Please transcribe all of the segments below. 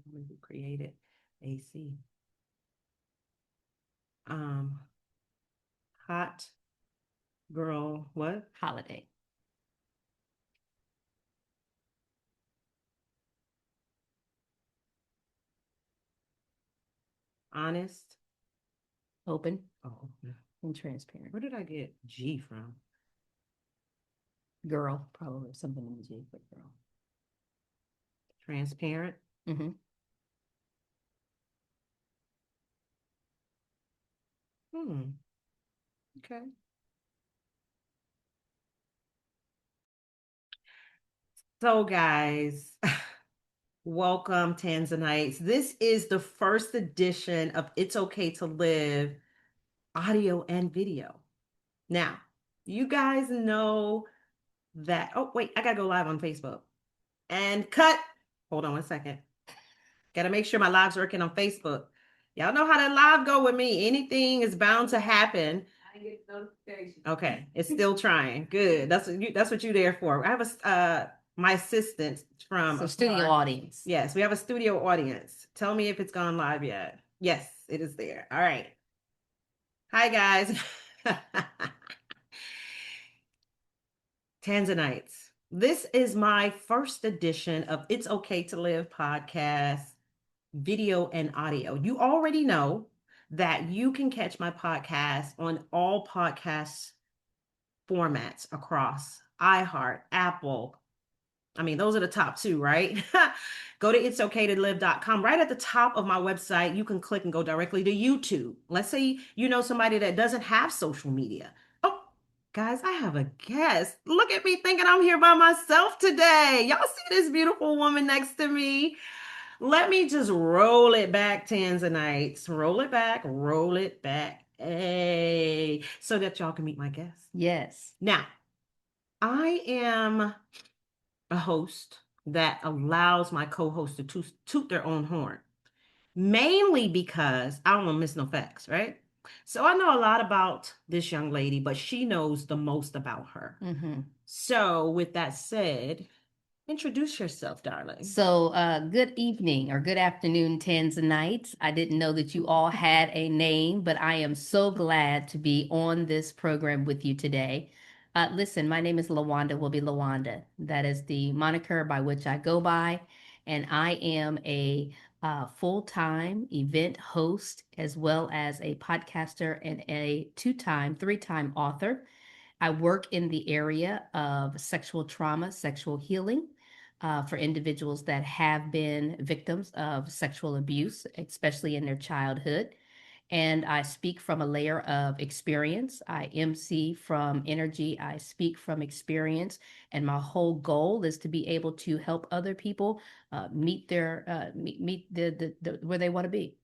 Woman who created AC. Um, hot girl, what? Holiday. Honest. Open Oh, and transparent. where did I get G from? Girl, probably something in the G for girl. Transparent. Mm-hmm. Hmm. Okay. So, guys, welcome, Tanzanites. This is the first edition of It's Okay to Live audio and video. Now, you guys know that. Oh, wait, I gotta go live on Facebook and cut. Hold on one second. Gotta make sure my live's working on Facebook. Y'all know how that live go with me. Anything is bound to happen. I get notification. Okay, it's still trying. Good. That's what you there for. I have my assistant from So studio audience. Yes, we have a studio audience. Tell me if it's gone live yet. Yes, it is there. All right. Hi guys. Tanzanites. This is my first edition of It's Okay to Live podcast, video and audio. You already know that you can catch my podcast on all podcast formats across iHeart, Apple. I mean, those are the top two, right? Go to itsokaytolive.com. Right at the top of my website, you can click and go directly to YouTube. Let's say you know somebody that doesn't have social media. Oh, guys, I have a guest. Look at me thinking I'm here by myself today. Y'all see this beautiful woman next to me? Let me just roll it back, Tanzanites. Roll it back. Hey, so that y'all can meet my guest. Yes. Now, I am a host that allows my co-host to toot their own horn, mainly because I don't want to miss no facts, right? So I know a lot about this young lady, but she knows the most about her. Mm-hmm. So with that said, introduce yourself, darling. So, good evening or good afternoon, Tanzanites. I didn't know that you all had a name, but I am so glad to be on this program with you today. Listen, my name is Lawanda, will be Lawanda. That is the moniker by which I go by. And I am a full-time event host as well as a podcaster and a two-time, three-time author. I work in the area of sexual trauma, sexual healing for individuals that have been victims of sexual abuse, especially in their childhood. And I speak from a layer of experience. I MC from energy. I speak from experience. And my whole goal is to be able to help other people meet the where they want to be.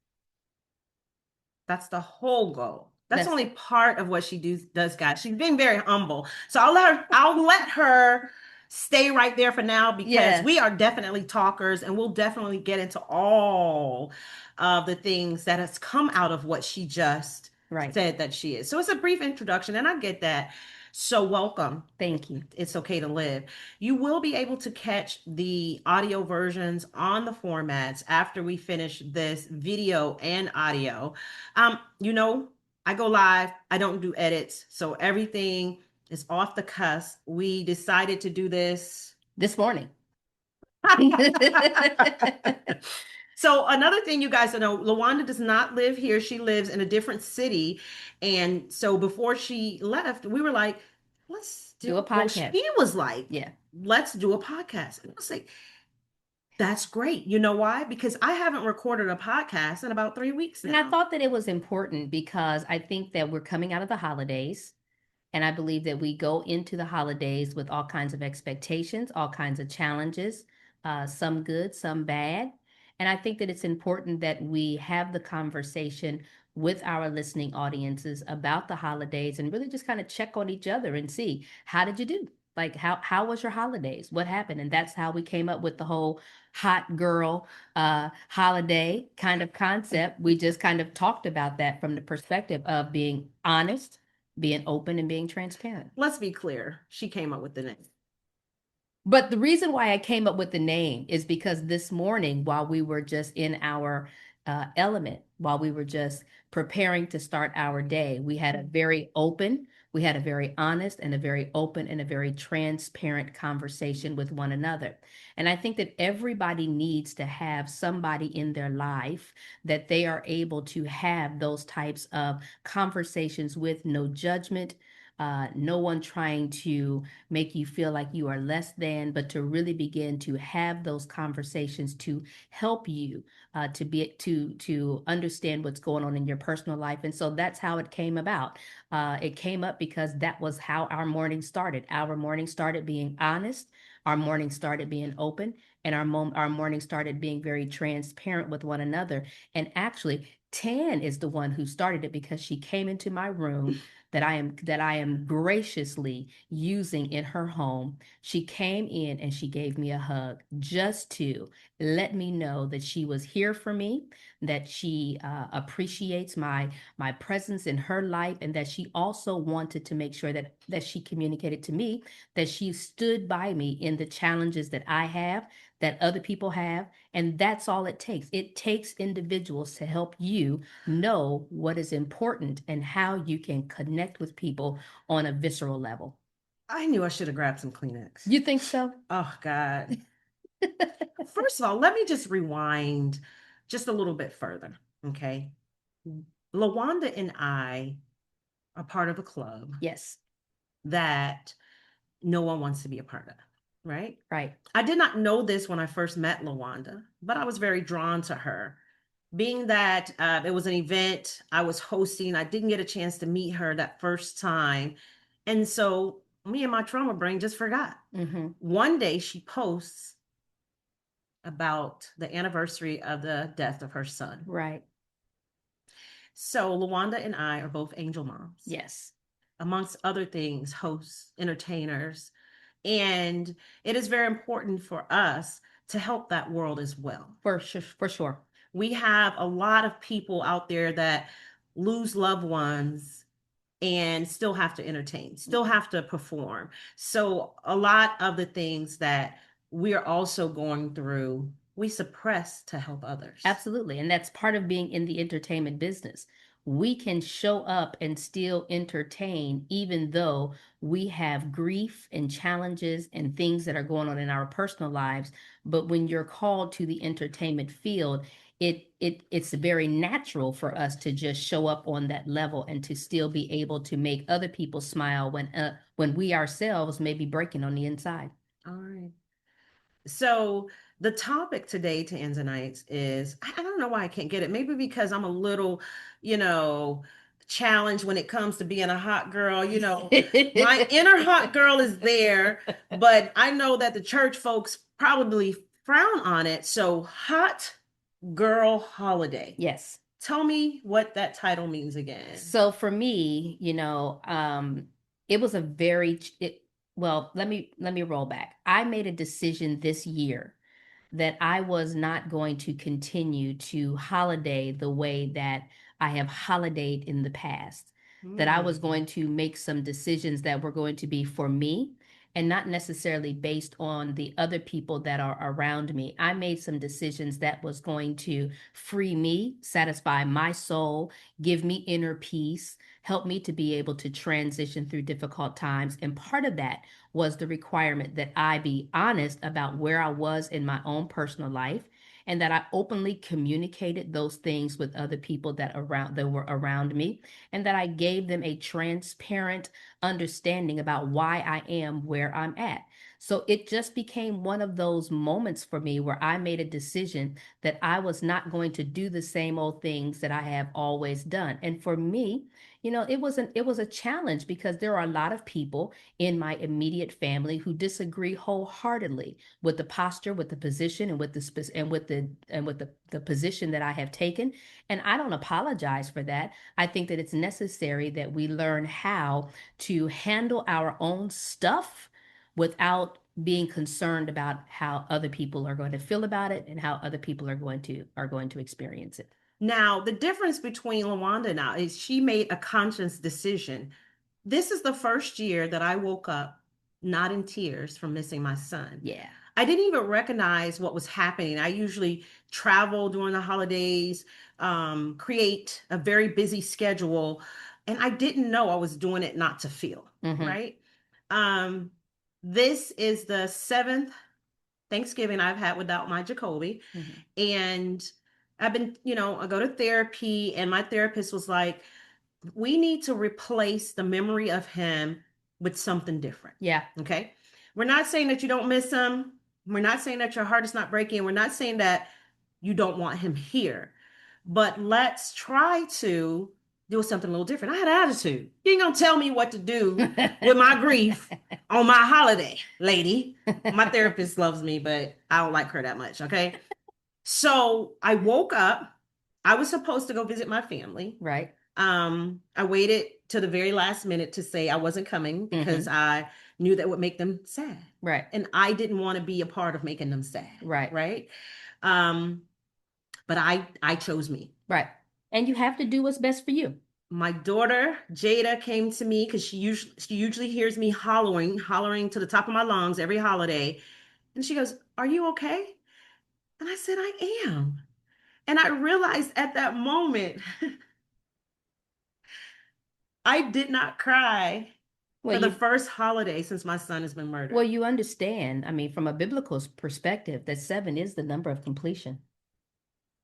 That's the whole goal. That's That's only part of what she does, guys. She's being very humble. So I'll let her stay right there for now because yes. we are definitely talkers and we'll definitely get into all of the things that has come out of what she just Right. said that she is. So it's a brief introduction and I get that. So welcome. Thank you. It's okay to live. You will be able to catch the audio versions on the formats after we finish this video and audio. You know, I go live, I don't do edits, so everything is off the cuff. We decided to do this This morning. So another thing you guys know, Lawanda does not live here. She lives in a different city. And so before she left, we were like, let's Do a well, podcast. she was like, Yeah. let's do a podcast. And I was like, that's great. You know why? Because I haven't recorded a podcast in about 3 weeks And I now. thought that it was important because I think that we're coming out of the holidays. And I believe that we go into the holidays with all kinds of expectations, all kinds of challenges, some good, some bad. And I think that it's important that we have the conversation with our listening audiences about the holidays and really just kind of check on each other and see how did you do? Like how was your holidays? What happened? And that's how we came up with the whole hot girl holiday kind of concept. We just kind of talked about that from the perspective of being honest, being open, and being transparent. Let's be clear. She came up with the name. But the reason why I came up with the name is because this morning, while we were just in our element, while we were just preparing to start our day, we had a very honest and a very open and a very transparent conversation with one another. And I think that everybody needs to have somebody in their life that they are able to have those types of conversations with, no judgment, no one trying to make you feel like you are less than, but to really begin to have those conversations to help you to understand what's going on in your personal life. And so that's how it came about. It came up because that was how our morning started. Our morning started being honest. Our morning started being open, and our morning started being very transparent with one another. And actually, Tan is the one who started it because she came into my room that I am graciously using in her home. She came in and she gave me a hug just to let me know that she was here for me, that she appreciates my presence in her life, and that she also wanted to make sure that she communicated to me that she stood by me in the challenges that I have, that other people have, and that's all it takes. It takes individuals to help you know what is important and how you can connect with people on a visceral level. I knew I should have grabbed some Kleenex. You think so? Oh, God. First of all, let me just rewind just a little bit further. Okay. Lawanda and I are part of a club Yes. that no one wants to be a part of, right? Right. I did not know this when I first met Lawanda, but I was very drawn to her. Being that it was an event I was hosting, I didn't get a chance to meet her that first time. And so me and my trauma brain just forgot. Mm-hmm. One day she posts about the anniversary of the death of her son. Right. So Lawanda and I are both angel moms, Yes. amongst other things, hosts, entertainers. And it is very important for us to help that world as well. For sure. For sure. We have a lot of people out there that lose loved ones and still have to entertain, still have to perform. So a lot of the things that we're also going through, we suppress to help others. Absolutely. And that's part of being in the entertainment business. We can show up and still entertain, even though we have grief and challenges and things that are going on in our personal lives. But when you're called to the entertainment field, it's very natural for us to just show up on that level and to still be able to make other people smile when we ourselves may be breaking on the inside. All right. So the topic today, Tanzanites, is I don't know why I can't get it. Maybe because I'm a little, you know, challenged when it comes to being a hot girl. My inner hot girl is there, but I know that the church folks probably frown on it. So, hot girl holiday. Yes. Tell me what that title means again. So for me, it was a well, let me roll back. I made a decision this year that I was not going to continue to holiday the way that I have holidayed in the past, that I was Hmm. going to make some decisions that were going to be for me and not necessarily based on the other people that are around me. I made some decisions that was going to free me, satisfy my soul, give me inner peace, help me to be able to transition through difficult times. And part of that was the requirement that I be honest about where I was in my own personal life and that I openly communicated those things with other people that were around me, and that I gave them a transparent understanding about why I am where I'm at. So it just became one of those moments for me where I made a decision that I was not going to do the same old things that I have always done. And for me, it was a challenge because there are a lot of people in my immediate family who disagree wholeheartedly with the posture, with the position, and with the position that I have taken. And I don't apologize for that. I think that it's necessary that we learn how to handle our own stuff without being concerned about how other people are going to feel about it and how other people are going to experience it. Now, the difference between Lawanda now is she made a conscious decision. This is the first year that I woke up not in tears from missing my son. Yeah. I didn't even recognize what was happening. I usually travel during the holidays, create a very busy schedule, and I didn't know I was doing it not to feel, Mm-hmm. right? Um, this is the seventh Thanksgiving I've had without my Jacoby. Mm-hmm. And I've been, I go to therapy, and my therapist was like, we need to replace the memory of him with something different. Yeah. Okay. We're not saying that you don't miss him. We're not saying that your heart is not breaking. We're not saying that you don't want him here. But let's try to do something a little different. I had an attitude. You ain't gonna tell me what to do with my grief on my holiday, lady. My therapist loves me, but I don't like her that much. Okay. So I woke up. I was supposed to go visit my family. Right. I waited to the very last minute to say I wasn't coming because Mm-hmm. I knew that would make them sad. Right. And I didn't want to be a part of making them sad. Right. Right. Um, but I chose me. Right. And you have to do what's best for you. My daughter Jada came to me because she usually hears me hollering to the top of my lungs every holiday. And she goes, "Are you okay?" And I said, "I am." And I realized at that moment I did not cry Well, for the you first holiday since my son has been well, murdered. you understand, I mean, from a biblical perspective, that seven is the number of completion.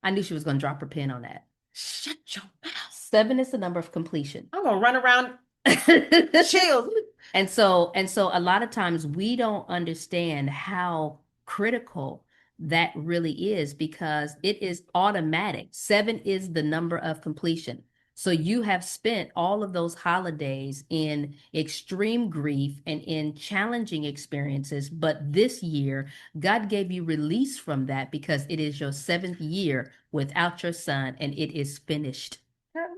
I knew she was going to drop her pin on that. Shut your mouth. Seven is the number of completion. I'm gonna run around chills. And so a lot of times we don't understand how critical that really is because it is automatic. Seven is the number of completion. So you have spent all of those holidays in extreme grief and in challenging experiences, but this year God gave you release from that because it is your seventh year without your son and it is finished.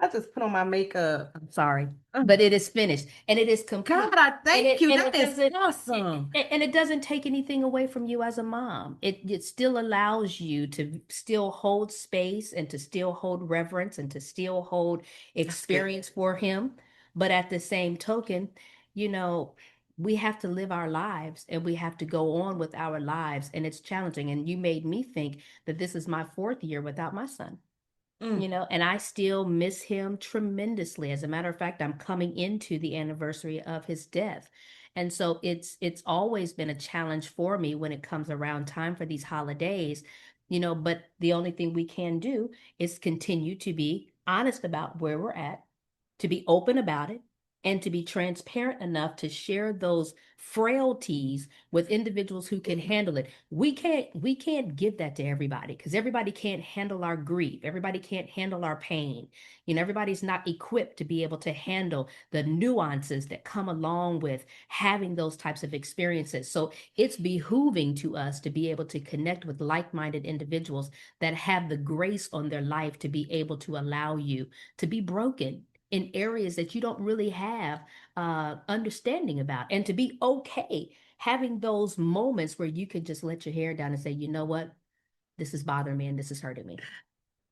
I just put on my makeup. I'm sorry, Oh, but it is finished and it is complete. God, I And thank it you. and That it is doesn't awesome. and it doesn't take anything away from you as a mom. It still allows you to still hold space and to still hold reverence and to still hold That's good. experience for him. But at the same token, you know, we have to live our lives and we have to go on with our lives and it's challenging. And you made me think that this is my fourth year without my son, Mm. and I still miss him tremendously. As a matter of fact, I'm coming into the anniversary of his death. And so it's always been a challenge for me when it comes around time for these holidays, but the only thing we can do is continue to be honest about where we're at, to be open about it, and to be transparent enough to share those frailties with individuals who can handle it. We can't give that to everybody because everybody can't handle our grief. Everybody can't handle our pain. Everybody's not equipped to be able to handle the nuances that come along with having those types of experiences. So it's behooving to us to be able to connect with like-minded individuals that have the grace on their life to be able to allow you to be broken in areas that you don't really have understanding about, and to be okay having those moments where you can just let your hair down and say, you know what, this is bothering me and this is hurting me.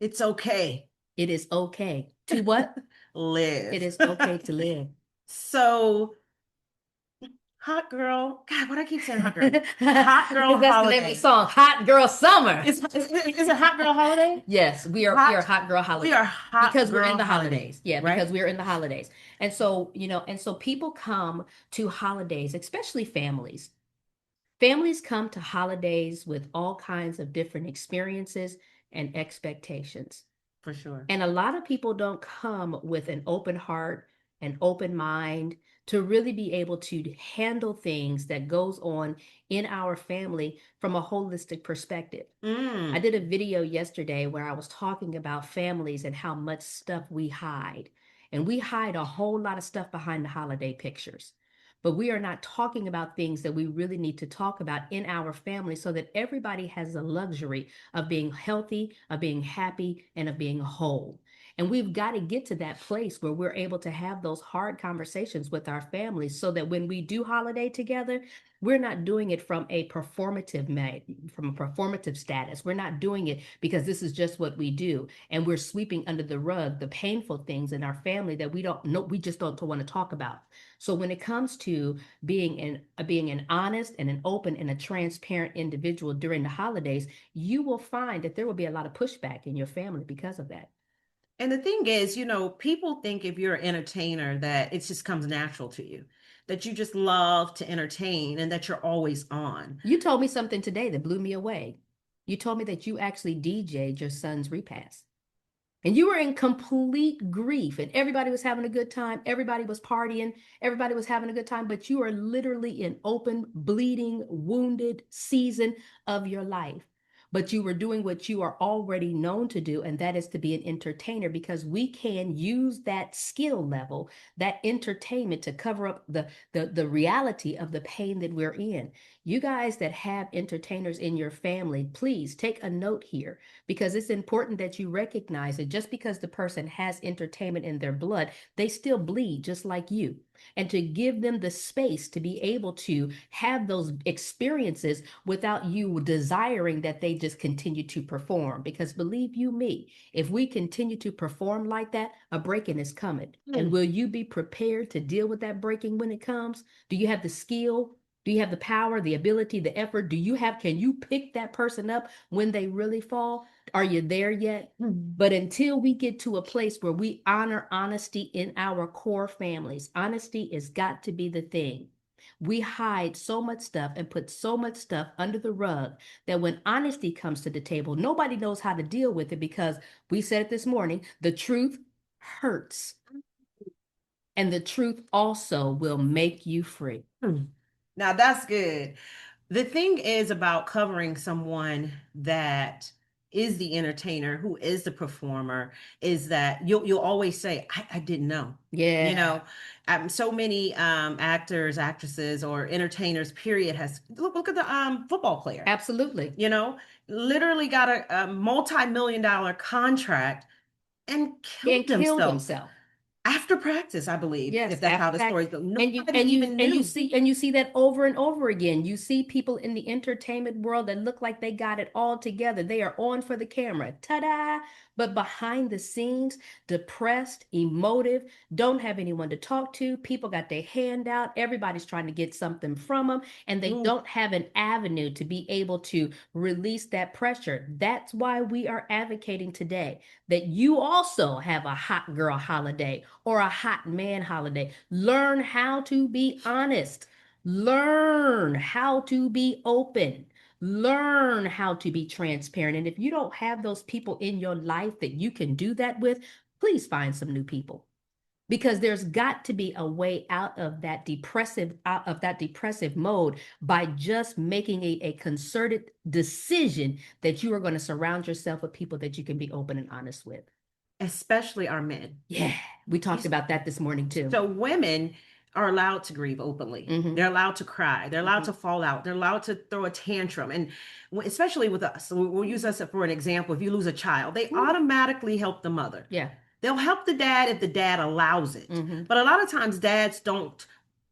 It's okay. It is okay to what? It Live. is okay to live. So, hot girl. God, what I keep saying, hot girl. Hot girl Because that's the name of the holiday. song, Hot Girl Summer. Is it hot girl holiday? Yes, we are Hot. hot girl We holiday are hot because we're in girl the holiday, holidays. Yeah, because right? we're in the holidays. And so people come to holidays, especially families. Families come to holidays with all kinds of different experiences and expectations. For sure. And a lot of people don't come with an open heart, an open mind to really be able to handle things that goes on in our family from a holistic perspective. I Mm. did a video yesterday where I was talking about families and how much stuff we hide. And we hide a whole lot of stuff behind the holiday pictures. But we are not talking about things that we really need to talk about in our family so that everybody has the luxury of being healthy, of being happy, and of being whole. And we've got to get to that place where we're able to have those hard conversations with our families so that when we do holiday together, we're not doing it from a performative status. We're not doing it because this is just what we do. And we're sweeping under the rug the painful things in our family that we don't know, we just don't want to talk about. So when it comes to being an honest and an open and a transparent individual during the holidays, you will find that there will be a lot of pushback in your family because of that. And the thing is, people think if you're an entertainer that it just comes natural to you, that you just love to entertain and that you're always on. You told me something today that blew me away. You told me that you actually DJ'd your son's repast. And you were in complete grief, and everybody was having a good time. Everybody was partying. Everybody was having a good time. But you are literally in open, bleeding, wounded season of your life. But you were doing what you are already known to do, and that is to be an entertainer because we can use that skill level, that entertainment to cover up the reality of the pain that we're in. You guys that have entertainers in your family, please take a note here because it's important that you recognize that just because the person has entertainment in their blood, they still bleed just like you. And to give them the space to be able to have those experiences without you desiring that they just continue to perform. Because believe you me, if we continue to perform like that, a breaking is coming. And will you be prepared to deal with that breaking when it comes? Do you have the skill? Do you have the power, the ability, the effort? Can you pick that person up when they really fall? Are you there yet? But until we get to a place where we honor honesty in our core families, honesty has got to be the thing. We hide so much stuff and put so much stuff under the rug that when honesty comes to the table, nobody knows how to deal with it because we said it this morning, the truth hurts. And the truth also will make you free. Now that's good. The thing is about covering someone that is the entertainer, who is the performer, is that you'll always say, I didn't know. You Yeah, know, so many actors, actresses, or entertainers, period, has look at the football player, absolutely. you know, literally got a multi-million dollar contract and And killed killed himself himself. after practice, I believe, Yes, if that's how after the that, story goes. and you Nobody and you even and you knew. see and you see that over and over again. You see people in the entertainment world that look like they got it all together. They are on for the camera. Ta-da! But behind the scenes, depressed, emotive, don't have anyone to talk to. People got their hand out. Everybody's trying to get something from them, and they Ooh, don't have an avenue to be able to release that pressure. That's why we are advocating today that you also have a hot girl holiday or a hot man holiday. Learn how to be honest. Learn how to be open. Learn how to be transparent. And if you don't have those people in your life that you can do that with, please find some new people because there's got to be a way out of that depressive mode by just making a concerted decision that you are going to surround yourself with people that you can be open and honest with. especially our men. Yeah, we You talked about that this morning too. So women are allowed to grieve openly. Mm-hmm. They're allowed to cry. They're allowed Mm-hmm. to fall out. They're allowed to throw a tantrum. And especially with us, so we'll use us for an example. If you lose a child, they automatically help the mother. Yeah. They'll help the dad if the dad allows it. Mm-hmm. But a lot of times dads don't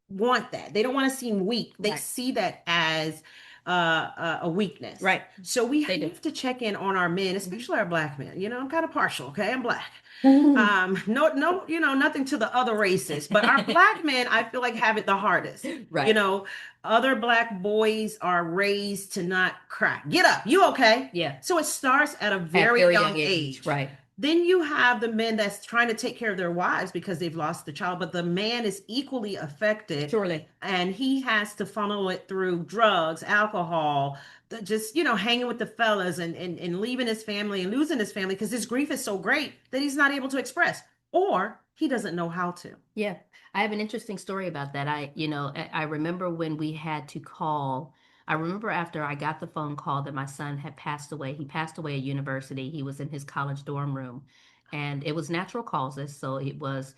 want that. They don't want to seem weak. They Right. see that as a weakness. Right. So we They do. have to check in on our men, Mm-hmm. especially our black men. I'm kind of partial, okay? I'm black. Mm-hmm. No, nothing to the other races, but our black men, I feel like, have it the hardest. You Right. know, other black boys are raised to not cry. Get up, you okay? Yeah. So it starts at a At very very young young age. age. Right. Then you have the men that's trying to take care of their wives because they've lost the child, but the man is equally affected Surely. and he has to funnel it through drugs, alcohol, just, hanging with the fellas and leaving his family and losing his family because his grief is so great that he's not able to express or he doesn't know how to. Yeah. I have an interesting story about that. I remember when we had to call. I remember after I got the phone call that my son had passed away. He passed away at university. He was in his college dorm room, and it was natural causes. So it was,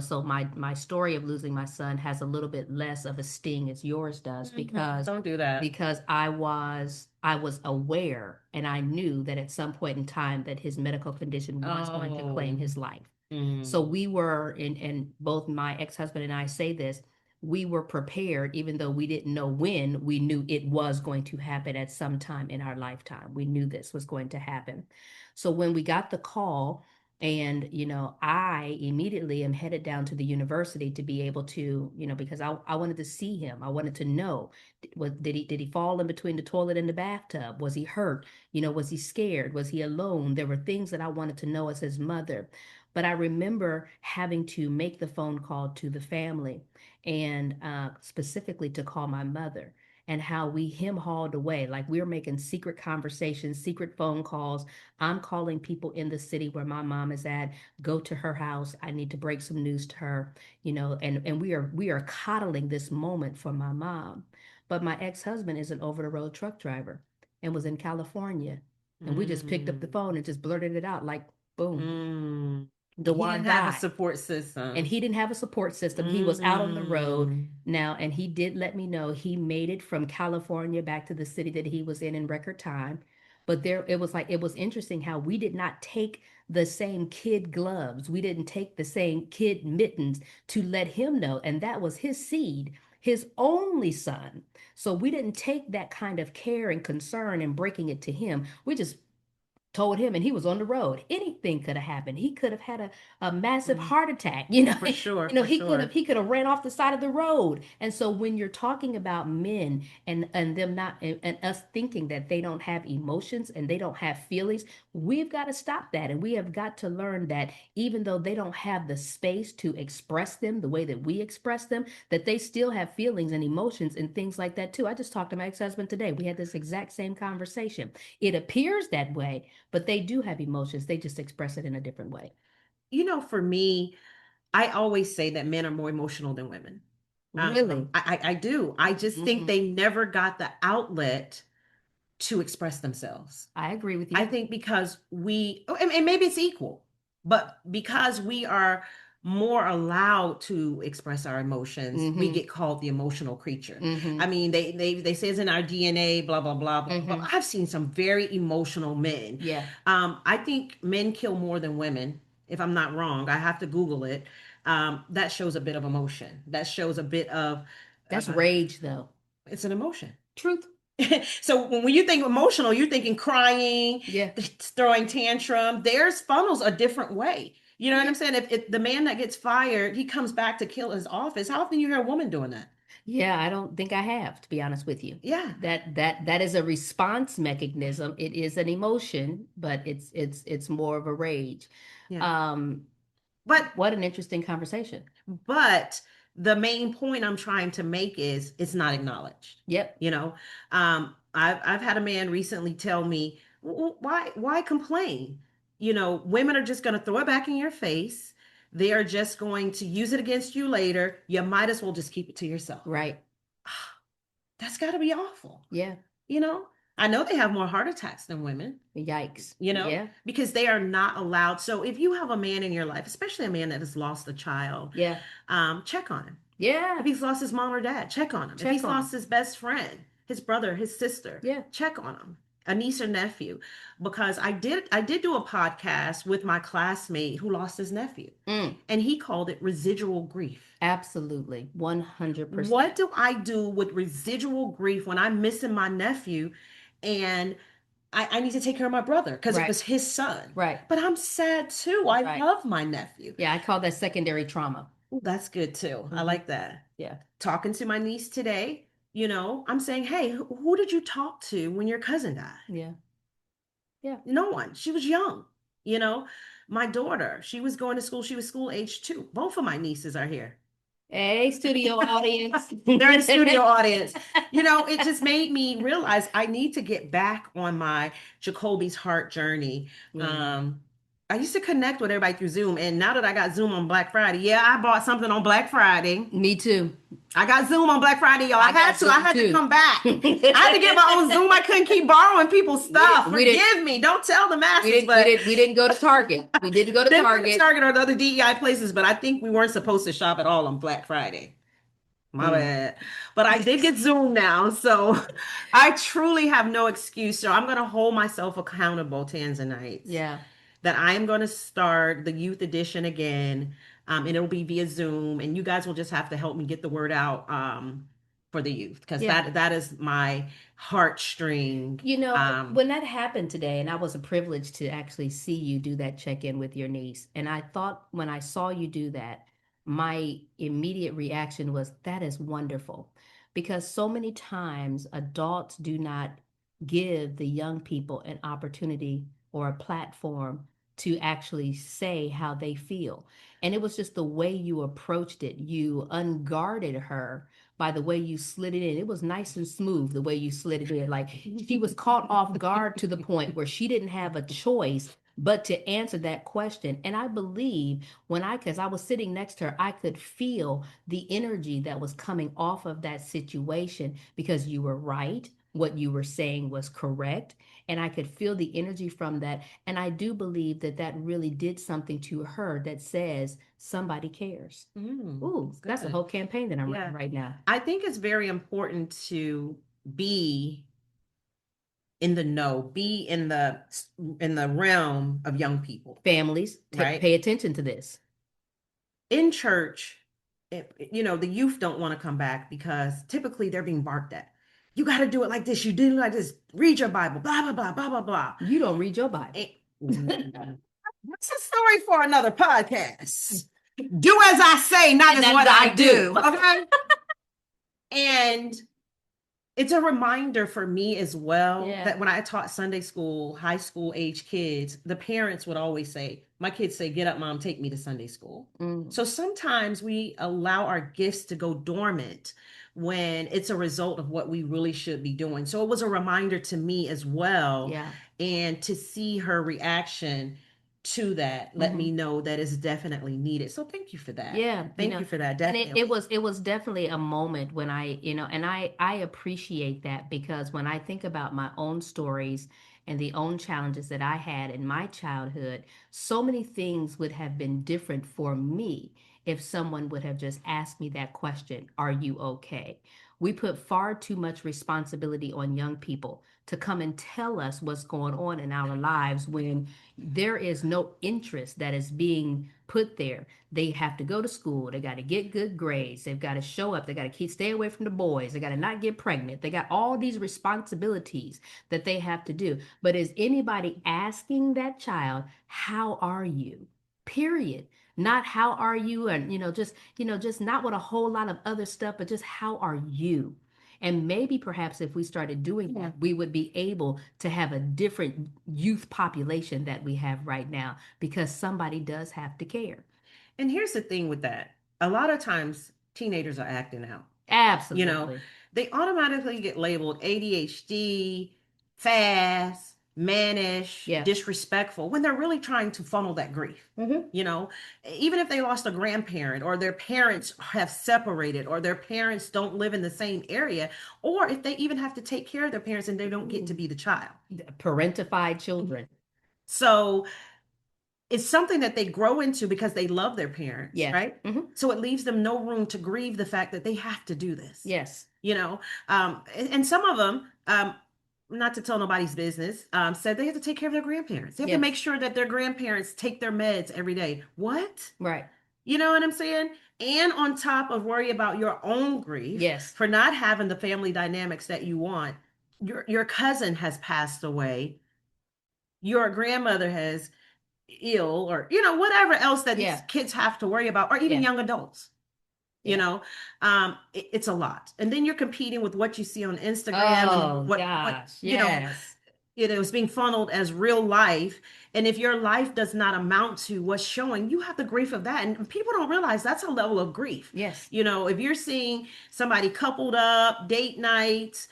So my story of losing my son has a little bit less of a sting as yours does, because Don't do that. I was aware, and I knew that at some point in time that his medical condition was going to claim Oh. his life. So Mm. we were, and both my ex-husband and I say this, we were prepared. Even though we didn't know when, we knew it was going to happen at some time in our lifetime. We knew this was going to happen. So when we got the call, and I immediately am headed down to the university to be able to, because I wanted to see him. I wanted to know, did he fall in between the toilet and the bathtub? Was he hurt? Was he scared? Was he alone? There were things that I wanted to know as his mother. But I remember having to make the phone call to the family, and specifically to call my mother, and how we him hauled away. Like, we were making secret conversations, secret phone calls. I'm calling people in the city where my mom is at, go to her house. I need to break some news to her, and we are coddling this moment for my mom. But my ex-husband is an over-the-road truck driver and was in California. And we just picked up the Mm. phone and just blurted it out like, boom, Mm. He Dewan didn't have a died. support And system. he didn't have a support system. He was out on the road Mm. now, and he did let me know he made it from California back to the city that he was in record time. But there, it was interesting how we did not take the same kid gloves. We didn't take the same kid mittens to let him know. And that was his seed, his only son. So we didn't take that kind of care and concern and breaking it to him. We just told him, and he was on the road. Anything could have happened. He could have had a massive Mm. heart attack. For sure, for He could have sure. ran off the side of the road. And so when you're talking about men, and them not, and us thinking that they don't have emotions and they don't have feelings, we've got to stop that. And we have got to learn that even though they don't have the space to express them the way that we express them, that they still have feelings and emotions and things like that too. I just talked to my ex-husband today. We had this exact same conversation. It appears that way, but they do have emotions. They just express it in a different way. For me, I always say that men are more emotional than women. Really? I do. I just think Mm-mm. they never got the outlet to express themselves. I agree with I you. think because and maybe it's equal, but because we are more allowed to express our emotions, we Mm-hmm. get called the emotional creature. I Mm-hmm. mean, they say it's in our DNA, blah blah blah blah blah. Mm-hmm. I've seen some very emotional men. Yeah, I think men kill more than women. If I'm not wrong, I have to Google it. That shows a bit of emotion. That shows a bit of that's uh, rage, though. it's an emotion. Truth. So when you think emotional, you're thinking crying, Yeah. throwing tantrum. Theirs funnels a different way. You know what I'm Yeah. saying? If the man that gets fired, he comes back to kill his office. How often you hear a woman doing that? Yeah, I don't think I have, to be honest with you. Yeah, That is a response mechanism. It is an emotion, but it's more of a rage. yeah. Um, But what an interesting conversation. But the main point I'm trying to make is it's not acknowledged. Yep. You know, I've had a man recently tell me, why complain? Women are just going to throw it back in your face. They are just going to use it against you later. You might as well just keep it to yourself. Right. That's got to be awful. Yeah. You know, I know they have more heart attacks than women, Yikes. you know, Yeah. because they are not allowed. So if you have a man in your life, especially a man that has lost a child, Yeah. check on him. If Yeah. he's lost his mom or dad, check on him. If Check he's on lost them. his best friend, his brother, his sister, Yeah. check on him. A niece or nephew. Because I did do a podcast with my classmate who lost his nephew. Mm. And he called it residual grief. Absolutely. What 100%. do I do with residual grief when I'm missing my nephew and I need to take care of my brother because it Right. was his son? Right. But I'm sad too. I Right. love my nephew. Yeah, I call that secondary trauma. Ooh, that's good too. I Hmm. like that. Yeah. Talking to my niece today, I'm saying, hey, who did you talk to when your cousin died? Yeah. Yeah. No one. She was young. You know, my daughter, she was going to school. She was school age too. Both of my nieces are here. Hey, studio audience. They're in studio audience. It just made me realize I need to get back on my Jacoby's heart journey. Yeah. Um, I used to connect with everybody through Zoom, and now that I got Zoom on Black Friday, yeah, I bought something on Black Friday. Me too. I got Zoom on Black Friday, y'all. I I had got to. I Zoom had to too. come back. I had to get my own we Zoom. I couldn't keep borrowing people's stuff. did we did Forgive me. Don't tell the we masses, did we but did we didn't go to Target. We didn't go to didn't go to Target. Target or the other DEI places. But I think we weren't supposed to shop at all on Black Friday. My Mm. bad. But I did get Zoom now, so I truly have no excuse. So I'm going to hold myself accountable, Tanzanites, Yeah. that I am going to start the youth edition again, and it'll be via Zoom, and you guys will just have to help me get the word out for the youth because Yeah. that is my heartstring. You know, when that happened today, and I was a privilege to actually see you do that check-in with your niece, and I thought when I saw you do that, my immediate reaction was, that is wonderful. Because so many times adults do not give the young people an opportunity or a platform to actually say how they feel. And it was just the way you approached it. You unguarded her by the way you slid it in. It was nice and smooth the way you slid it in. Like she was caught off guard to the point where she didn't have a choice but to answer that question. And I believe because I was sitting next to her, I could feel the energy that was coming off of that situation because you were right. What you were saying was correct. And I could feel the energy from that. And I do believe that that really did something to her that says somebody cares. Ooh, That's that's a good. whole campaign that I'm Yeah. running right now. I think it's very important to be in the know, be in the realm of young people, Families, right? pay attention to this. In church, the youth don't want to come back because typically they're being barked at. You got to do it like this. You do it like this. Read your Bible. Blah blah blah blah blah blah. You don't read your Bible. That's a story for another podcast. Do as I say, not as That's what what I I do. do. Okay. And it's a reminder for me as well Yeah. that when I taught Sunday school, high school age kids, the parents would always say, my kids say, get up, mom, take me to Sunday school. Mm. So sometimes we allow our gifts to go dormant when it's a result of what we really should be doing. So it was a reminder to me as well. Yeah. And to see her reaction to that let me know that it's definitely needed. So thank you for that. Yeah, Thank you for that. and it, Definitely. it was definitely a moment when and I appreciate that because when I think about my own stories and the own challenges that I had in my childhood, so many things would have been different for me if someone would have just asked me that question, are you okay? We put far too much responsibility on young people to come and tell us what's going on in our lives when there is no interest that is being put there. They have to go to school. They got to get good grades. They've got to show up. They got to stay away from the boys. They got to not get pregnant. They got all these responsibilities that they have to do. But is anybody asking that child, how are you? Period. Not how are you, and just not with a whole lot of other stuff, but just how are you? And maybe perhaps if we started doing that, we would be able to have a different youth population that we have right now because somebody does have to care. And here's the thing with that. A lot of times teenagers are acting out. You know, Absolutely. they automatically get labeled ADHD, fast, mannish, Yeah. disrespectful when they're really trying to funnel that grief. Mm-hmm. You know, even if they lost a grandparent or their parents have separated or their parents don't live in the same area, or if they even have to take care of their parents and they don't get to be the child. Parentified children. So it's something that they grow into because they love their parents, Yes. right? So it leaves them no room to grieve the fact that they have to do this. Yes. And some of them, not to tell nobody's business, said they have to take care of their grandparents. They have to make Yes. sure that their grandparents take their meds every day. What? Right. You know what I'm saying? And on top of worry about your own grief Yes. for not having the family dynamics that you want, your cousin has passed away. Your grandmother has ill or whatever else that these Yeah. kids have to worry about or even Yeah. young adults. you Yeah. know it's a lot, and then you're competing with what you see on Instagram Oh and what gosh. you know Yes. it's being funneled as real life. And if your life does not amount to what's showing, you have the grief of that, and people don't realize that's a level of grief. Yes. If you're seeing somebody coupled up, date nights,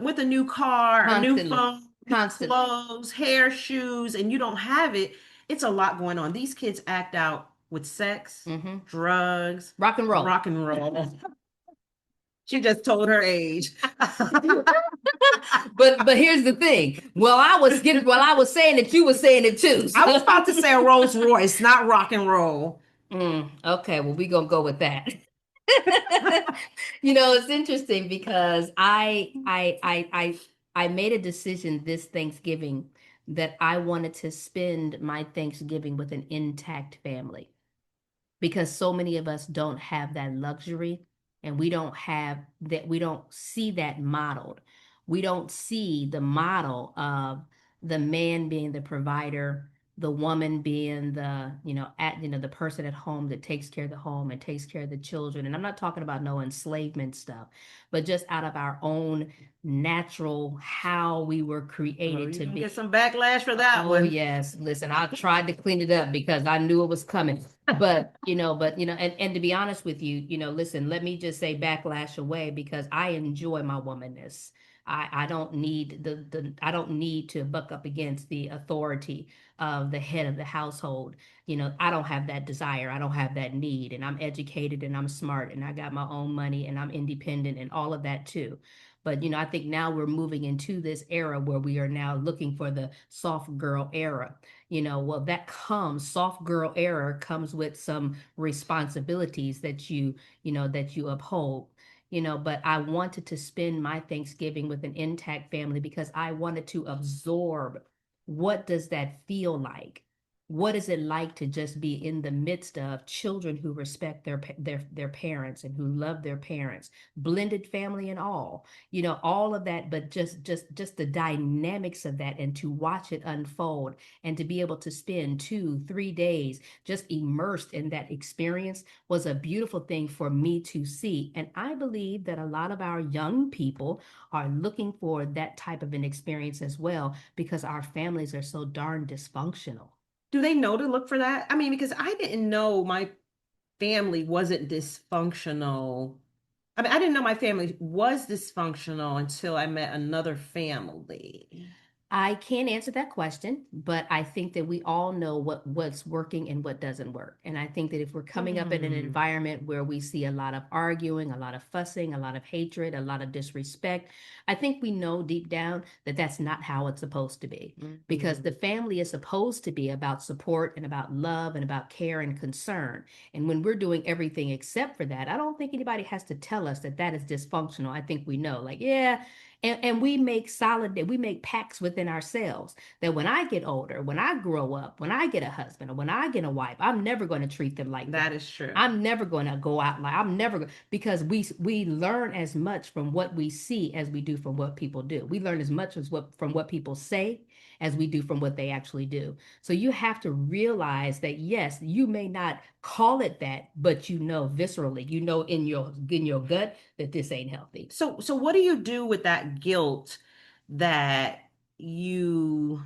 with a new car, a new Constantly. phone, Constantly. clothes, hair, shoes, and you don't have it, It's a lot going on. These kids act out with sex, Hmm. drugs, Rock and roll. rock and roll. She just told her age. But here's the thing. While I was saying it, you were saying it too. I was So. about to say a Rolls Royce, not rock and roll. Okay, well, we're gonna go with that. It's interesting because I made a decision this Thanksgiving that I wanted to spend my Thanksgiving with an intact family because so many of us don't have that luxury and we don't see that modeled. We don't see the model of the man being the provider, the woman being the person at home that takes care of the home and takes care of the children. And I'm not talking about no enslavement stuff, but just out of our own natural how we were Oh, created you to can get be. some backlash for that Oh one. yes. Listen, I tried to clean it up because I knew it was coming. And to be honest with you, listen, let me just say backlash away because I enjoy my womanness. I don't need I don't need to buck up against the authority of the head of the household. I don't have that desire. I don't have that need. And I'm educated and I'm smart and I got my own money and I'm independent and all of that too. But I think now we're moving into this era where we are now looking for the soft girl era. Well, soft girl era comes with some responsibilities that you uphold. But I wanted to spend my Thanksgiving with an intact family because I wanted to absorb what does that feel like? What is it like to just be in the midst of children who respect their parents and who love their parents, blended family and all, all of that, but just the dynamics of that and to watch it unfold and to be able to spend 2 3 days just immersed in that experience was a beautiful thing for me to see. And I believe that a lot of our young people are looking for that type of an experience as well because our families are so darn dysfunctional. Do they know to look for that? I mean, because I didn't know my family wasn't dysfunctional. I mean, I didn't know my family was dysfunctional until I met another family. I can't answer that question, but I think that we all know what's working and what doesn't work. And I think that if we're coming up in an Hmm. environment where we see a lot of arguing, a lot of fussing, a lot of hatred, a lot of disrespect, I think we know deep down that that's not how it's supposed to be. Because Hmm. the family is supposed to be about support and about love and about care and concern. And when we're doing everything except for that, I don't think anybody has to tell us that that is dysfunctional. I think we know, like, yeah, and we make pacts within ourselves that when I get older, when I grow up, when I get a husband or when I get a wife, I'm never going to treat them like That that. is true. I'm never going to go out like I'm never because we learn as much from what we see as we do from what people do. We learn as much as what from what people say as we do from what they actually do. So you have to realize that yes, you may not call it that, but viscerally, in your gut that this ain't healthy. So what do you do with that guilt that you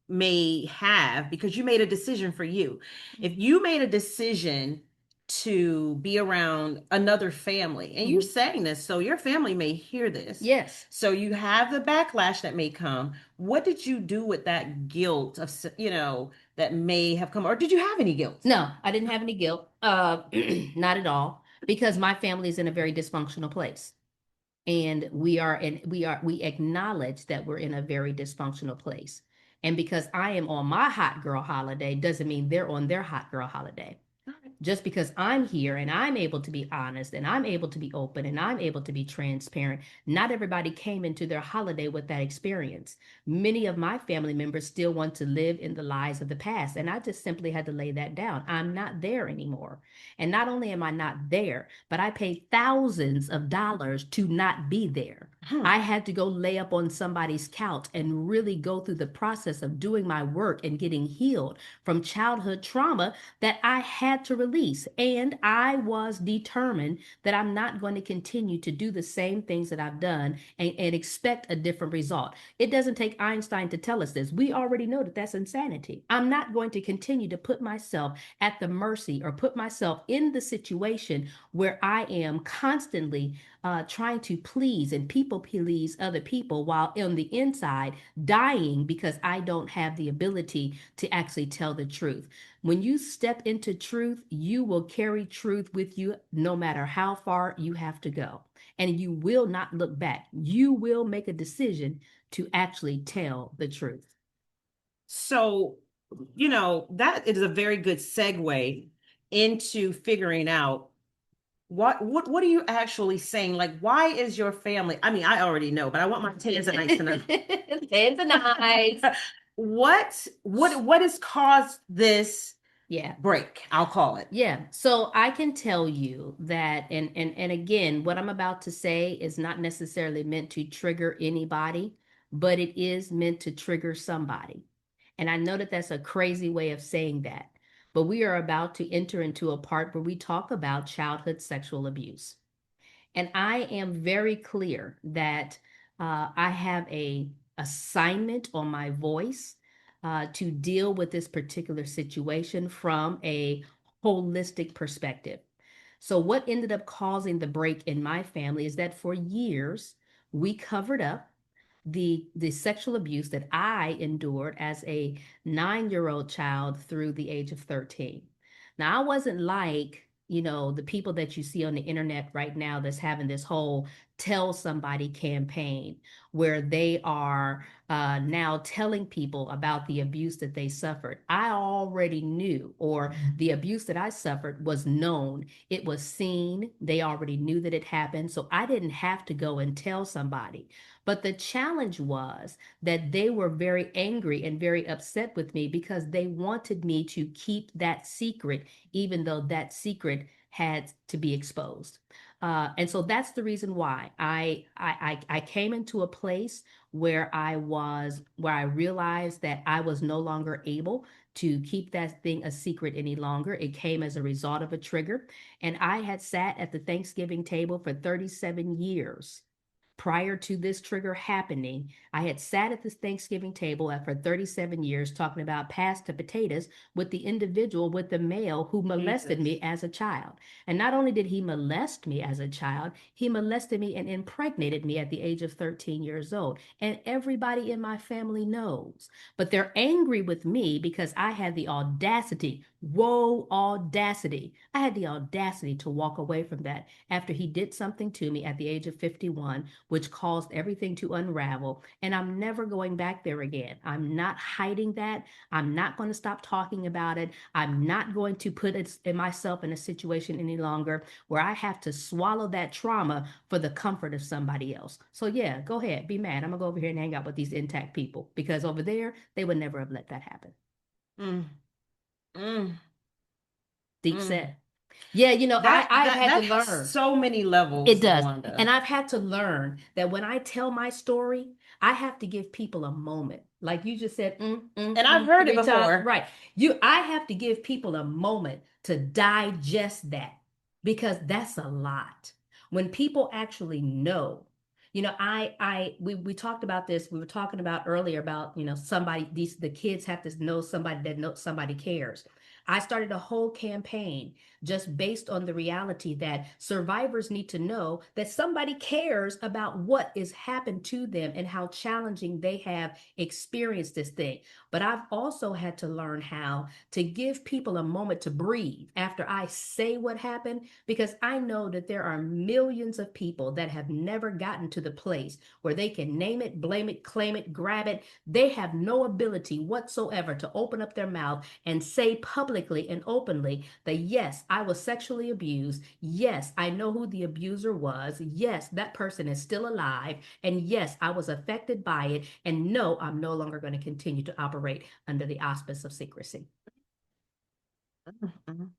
may have because you made a decision for you? If you made a decision to be around another family, and you're Mhm. saying this, so your family may hear this. Yes. So you have the backlash that may come. What did you do with that guilt that may have come, or did you have any guilt? No, I didn't have any guilt. Not at all, because my family is in a very dysfunctional place. And we acknowledge that we're in a very dysfunctional place. And because I am on my hot girl holiday doesn't mean they're on their hot girl holiday. Just because I'm here and I'm able to be honest and I'm able to be open and I'm able to be transparent, not everybody came into their holiday with that experience. Many of my family members still want to live in the lies of the past, and I just simply had to lay that down. I'm not there anymore. And not only am I not there, but I paid thousands of dollars to not be there. Huh. I had to go lay up on somebody's couch and really go through the process of doing my work and getting healed from childhood trauma that I had to release. And I was determined that I'm not going to continue to do the same things that I've done and expect a different result. It doesn't take Einstein to tell us this. We already know that that's insanity. I'm not going to continue to put myself at the mercy or put myself in the situation where I am constantly trying to please and people people please other people while on the inside dying because I don't have the ability to actually tell the truth. When you step into truth, you will carry truth with you no matter how far you have to go. And you will not look back. You will make a decision to actually tell the truth. So, that is a very good segue into figuring out what are you actually saying? Like, why is your family? I mean, I already know, but I want my Tanzanites to know. Tanzanites. What has caused this Yeah. break? I'll call it. Yeah, so I can tell you that, and again, what I'm about to say is not necessarily meant to trigger anybody, but it is meant to trigger somebody. And I know that that's a crazy way of saying that, but we are about to enter into a part where we talk about childhood sexual abuse. And I am very clear that I have a assignment on my voice to deal with this particular situation from a holistic perspective. So, what ended up causing the break in my family is that for years we covered up the sexual abuse that I endured as a 9-year-old child through the age of 13. Now, I wasn't like, the people that you see on the internet right now that's having this whole tell somebody campaign where they are now telling people about the abuse that they suffered. I already knew, or the abuse that I suffered was known. It was seen. They already knew that it happened. So I didn't have to go and tell somebody. But the challenge was that they were very angry and very upset with me because they wanted me to keep that secret, even though that secret had to be exposed. And so that's the reason why I came into a place where I realized that I was no longer able to keep that thing a secret any longer. It came as a result of a trigger. And I had sat at the Thanksgiving table for 37 years prior to this trigger happening. I had sat at this Thanksgiving table for 37 years talking about past to potatoes with the individual, with the male who molested Jesus. me as a child. And not only did he molest me as a child, he molested me and impregnated me at the age of 13 years old. And everybody in my family knows. But they're angry with me because I had the audacity. Whoa, audacity. I had the audacity to walk away from that after he did something to me at the age of 51, which caused everything to unravel. And I'm never going back there again. I'm not hiding that. I'm not going to stop talking about it. I'm not going to put myself in a situation any longer where I have to swallow that trauma for the comfort of somebody else. So, yeah, go ahead, be mad. I'm going to go over here and hang out with these intact people because over there, they would never have let that happen. Mm, mm, Deep mm. set. Yeah, That I've that had to that has learn. so many It levels, does. And Wanda. I've had to learn that when I tell my story, I have to give people a moment. Like you just said, And I've heard it 3 times. before. Right. I have to give people a moment to digest that because that's a lot. When people actually know, we talked about this. We were talking about earlier about, the kids have to know somebody that knows somebody cares. I started a whole campaign just based on the reality that survivors need to know that somebody cares about what is happened to them and how challenging they have experienced this thing. But I've also had to learn how to give people a moment to breathe after I say what happened, because I know that there are millions of people that have never gotten to the place where they can name it, blame it, claim it, grab it. They have no ability whatsoever to open up their mouth and say publicly and openly that, yes, I was sexually abused. Yes, I know who the abuser was. Yes, that person is still alive. And yes, I was affected by it. And no, I'm no longer going to continue to operate under the auspice of secrecy. Mhm.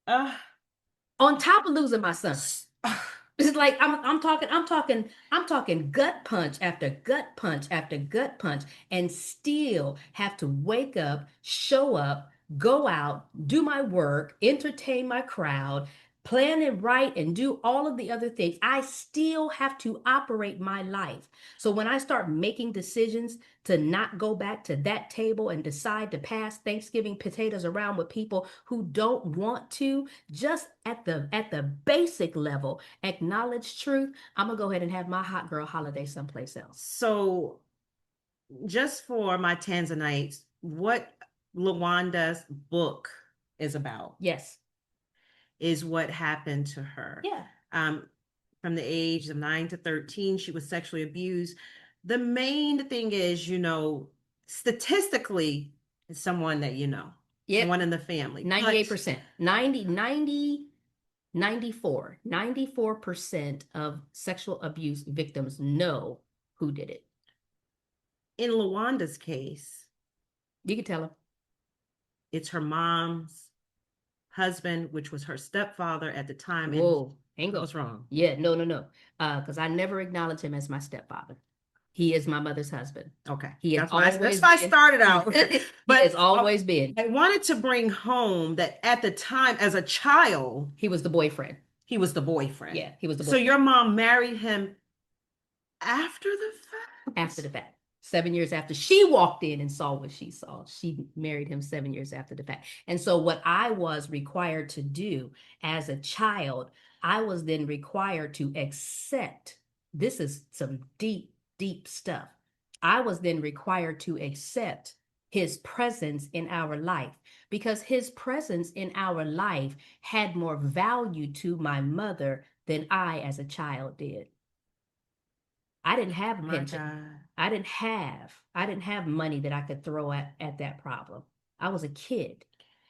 Uh, On top of losing my son. s- It's like I'm talking gut punch after gut punch after gut punch, and still have to wake up, show up, go out, do my work, entertain my crowd, plan it right and do all of the other things, I still have to operate my life. So when I start making decisions to not go back to that table and decide to pass Thanksgiving potatoes around with people who don't want to, just at the basic level, acknowledge truth, I'm gonna go ahead and have my hot girl holiday someplace else. So, just for my Tanzanites, what Lawanda's book is about Yes. is what happened to her. Yeah. Um, from the age of 9 to 13, she was sexually abused. The main thing is, statistically, it's someone that you know, Yep. someone in the family. But 98%. 94% of sexual abuse victims know who did it. in Lawanda's case, You can tell them. it's her mom's husband, which was her stepfather at the time. And Whoa, ain't go. what's wrong? Yeah, no, no, no. Because I never acknowledge him as my stepfather. He is my mother's husband. Okay, He has that's always why I been. started out. He But has always been. I wanted to bring home that at the time, as a child, He was the boyfriend. he was the boyfriend. Yeah, he was the So boyfriend. your mom married him after the After the fact? fact. 7 years after she walked in and saw what she saw, she married him 7 years after the fact. And so, what I was required to do as a child, I was then required to accept this is some deep, deep stuff. I was then required to accept his presence in our life because his presence in our life had more value to my mother than I as a child did. I didn't have a My pension. God. I didn't have money that I could throw at that problem. I was a kid.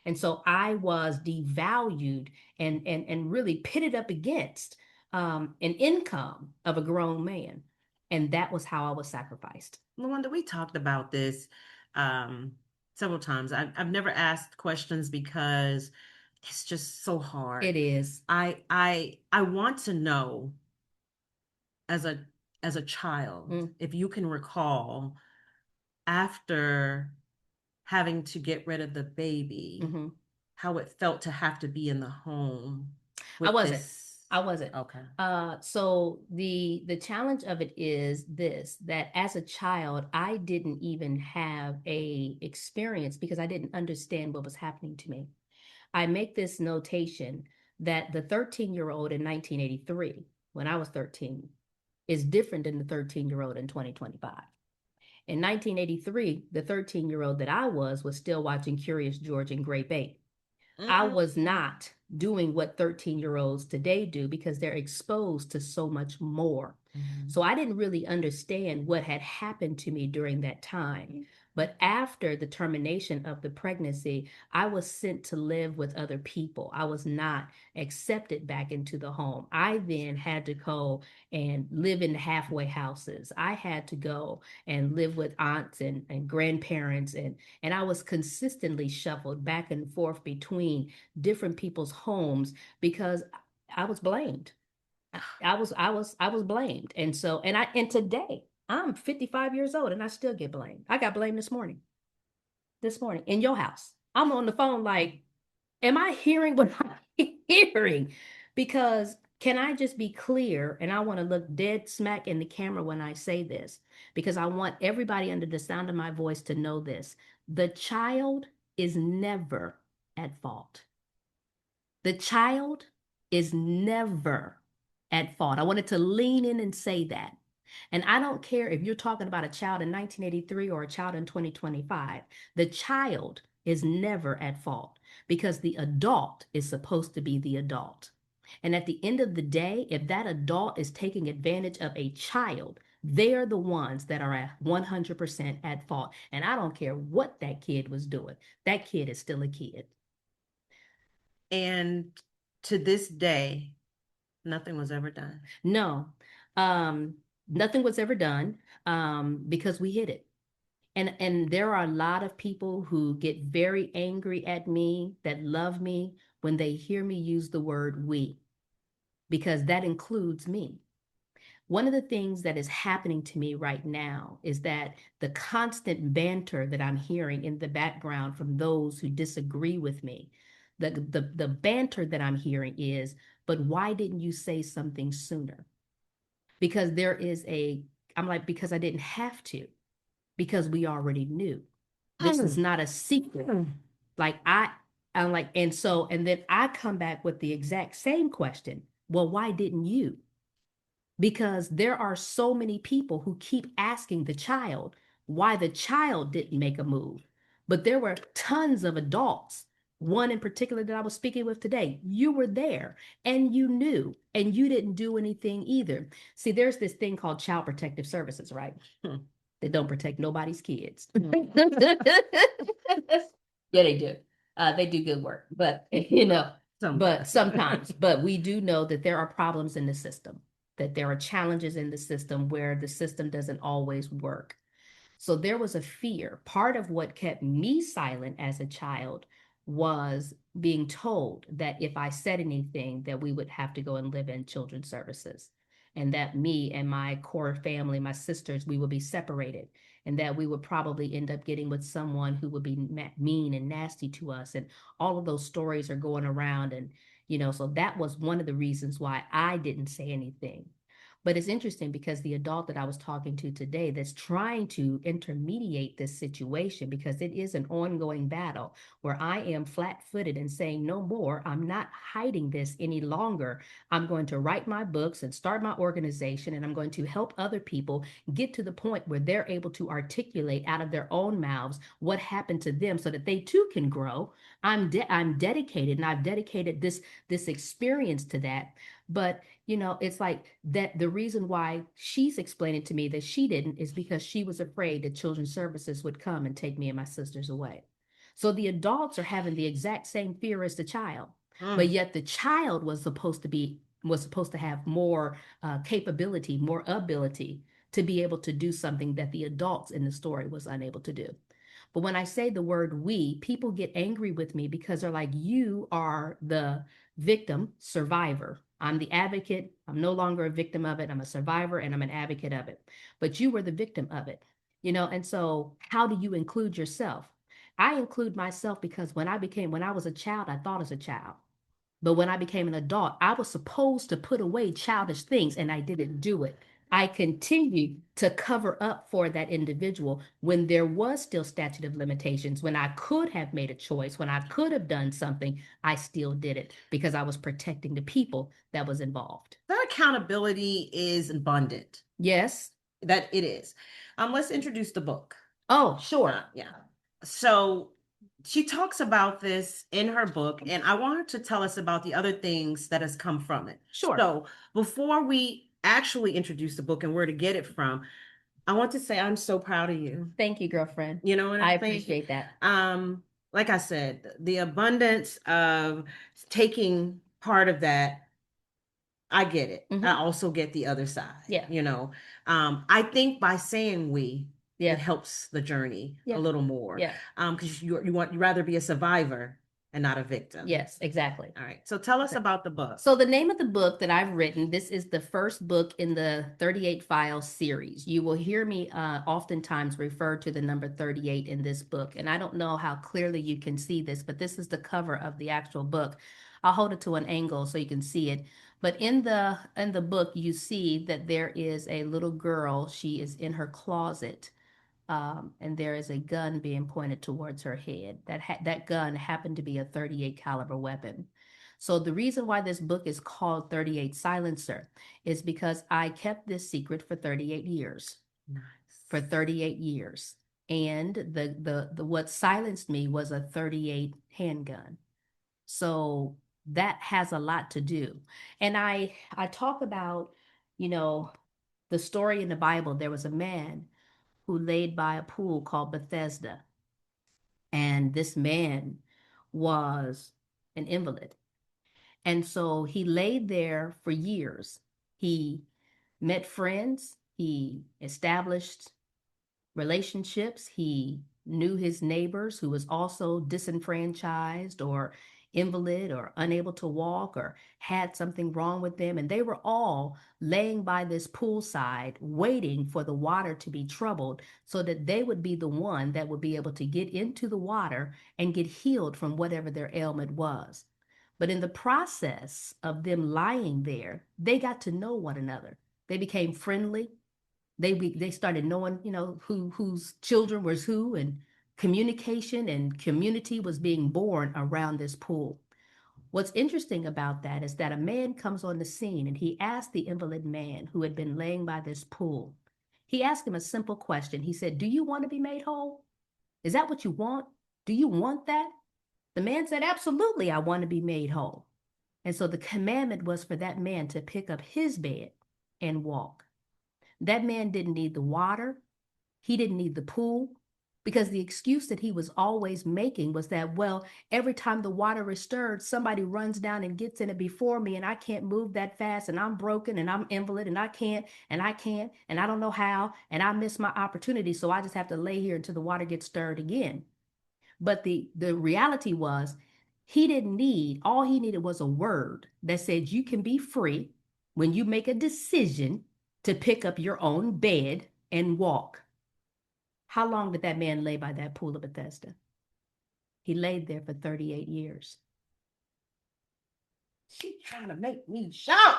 And so I was devalued and really pitted up against an income of a grown man. And that was how I was sacrificed. Luanda, we talked about this um, several times. I've never asked questions because it's just so hard. It is. I want to know as a child, Mm, if you can recall, after having to get rid of the baby, hmm how it felt to have to be in the home I with wasn't. this. I wasn't. Okay. So the challenge of it is this, that as a child, I didn't even have a experience because I didn't understand what was happening to me. I make this notation that the 13-year-old in 1983, when I was 13, is different than the 13-year-old in 2025. In 1983, the 13-year-old that I was still watching Curious George and Great Bait. I Mm-mm. was not doing what 13-year-olds today do because they're exposed to so much more. Mhm. So I didn't really understand what had happened to me during that time. But after the termination of the pregnancy, I was sent to live with other people. I was not accepted back into the home. I then had to go and live in halfway houses. I had to go and live with aunts and grandparents and I was consistently shuffled back and forth between different people's homes because I was blamed. I was blamed. And today I'm 55 years old and I still get blamed. I got blamed this morning. This morning in your house. I'm on the phone like, am I hearing what I'm hearing? Because can I just be clear? And I want to look dead smack in the camera when I say this, because I want everybody under the sound of my voice to know this. The child is never at fault. The child is never at fault. I wanted to lean in and say that. And I don't care if you're talking about a child in 1983 or a child in 2025, the child is never at fault because the adult is supposed to be the adult. And at the end of the day, if that adult is taking advantage of a child, they're the ones that are at 100% at fault. And I don't care what that kid was doing, that kid is still a kid. And to this day, nothing was ever done. No, um, nothing was ever done because we hid it. And there are a lot of people who get very angry at me that love me when they hear me use the word we, because that includes me. One of the things that is happening to me right now is that the constant banter that I'm hearing in the background from those who disagree with me, the banter that I'm hearing is, but why didn't you say something sooner? Because there is a, I'm like, because I didn't have to, because we already knew. This is not a secret. Like I'm like, and so, and then I come back with the exact same question. Well, why didn't you? Because there are so many people who keep asking the child why the child didn't make a move. But there were tons of adults, one in particular that I was speaking with today. You were there and you knew, and you didn't do anything either. See, there's this thing called Child Protective Services, right? They don't protect nobody's kids. Yeah, they do. They do good work, but but sometimes, but we do know that there are problems in the system, that there are challenges in the system where the system doesn't always work. So there was a fear. Part of what kept me silent as a child was being told that if I said anything, that we would have to go and live in children's services. And that me and my core family, my sisters, we would be separated. And that we would probably end up getting with someone who would be mean and nasty to us. And all of those stories are going around. And, so that was one of the reasons why I didn't say anything. But it's interesting because the adult that I was talking to today that's trying to intermediate this situation, because it is an ongoing battle where I am flat footed and saying, no more, I'm not hiding this any longer. I'm going to write my books and start my organization, and I'm going to help other people get to the point where they're able to articulate out of their own mouths what happened to them so that they too can grow. I'm dedicated, and I've dedicated this experience to that. But it's like that the reason why she's explaining to me that she didn't is because she was afraid that children's services would come and take me and my sisters away. So the adults are having the exact same fear as the child, but yet the child was supposed to have more capability, more ability to be able to do something that the adults in the story was unable to do. But when I say the word we, people get angry with me because they're like, you are the victim, survivor. I'm the advocate. I'm no longer a victim of it. I'm a survivor and I'm an advocate of it. But you were the victim of it. And so how do you include yourself? I include myself because when I was a child, I thought as a child. But when I became an adult, I was supposed to put away childish things and I didn't do it. I continued to cover up for that individual when there was still statute of limitations, when I could have made a choice, when I could have done something, I still did it because I was protecting the people that was involved. That accountability is abundant. Yes. That it is. Let's introduce the book. Oh, sure. Yeah. So she talks about this in her book, and I want her to tell us about the other things that has come from it. Sure. So before we actually introduce the book and where to get it from, I want to say I'm so proud of you. Thank you, girlfriend. You know what I I appreciate that. Like I said, the abundance of taking part of that, I get it. I also get the other side. Yeah. I think by saying we, Yeah. it helps the journey Yeah. a little more. Yeah. Because you rather be a survivor and not a victim. Yes, exactly. All right. So tell us about the book. So the name of the book that I've written, this is the first book in the 38 Files series. You will hear me oftentimes refer to the number 38 in this book. And I don't know how clearly you can see this, but this is the cover of the actual book. I'll hold it to an angle so you can see it. But in the book, you see that there is a little girl. She is in her closet. And there is a gun being pointed towards her head. That gun happened to be a 38 caliber weapon. So the reason why this book is called 38 Silencer is because I kept this secret for 38 years. Nice. For 38 years. And the what silenced me was a 38 handgun. So that has a lot to do. And I talk about, the story in the Bible. There was a man who laid by a pool called Bethesda. And this man was an invalid. And so he laid there for years. He met friends, he established relationships, he knew his neighbors who was also disenfranchised or invalid or unable to walk or had something wrong with them. And they were all laying by this poolside waiting for the water to be troubled so that they would be the one that would be able to get into the water and get healed from whatever their ailment was. But in the process of them lying there, they got to know one another. They became friendly. They started knowing, whose children was who, and communication and community was being born around this pool. What's interesting about that is that a man comes on the scene and he asked the invalid man who had been laying by this pool. He asked him a simple question. He said, "Do you want to be made whole? Is that what you want? Do you want that?" The man said, "Absolutely, I want to be made whole." And so the commandment was for that man to pick up his bed and walk. That man didn't need the water. He didn't need the pool, because the excuse that he was always making was that, well, every time the water is stirred, somebody runs down and gets in it before me, and I can't move that fast, and I'm broken, and I'm invalid, and I can't, and I can't, and I don't know how, and I miss my opportunity, so I just have to lay here until the water gets stirred again. But the reality was, he didn't need, all he needed was a word that said you can be free when you make a decision to pick up your own bed and walk. How long did that man lay by that pool of Bethesda? He laid there for 38 years. She's trying to make me shout.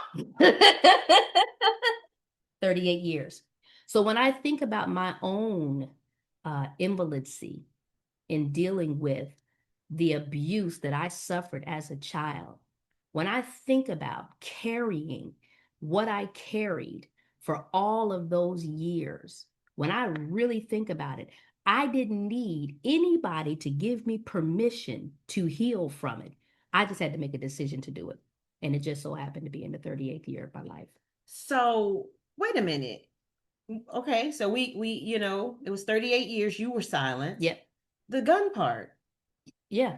38 years. So when I think about my own invalidency in dealing with the abuse that I suffered as a child, when I think about carrying what I carried for all of those years, when I really think about it, I didn't need anybody to give me permission to heal from it. I just had to make a decision to do it. And it just so happened to be in the 38th year of my life. So wait a minute. Okay, so we it was 38 years you were silent. Yep. The gun part. Yeah.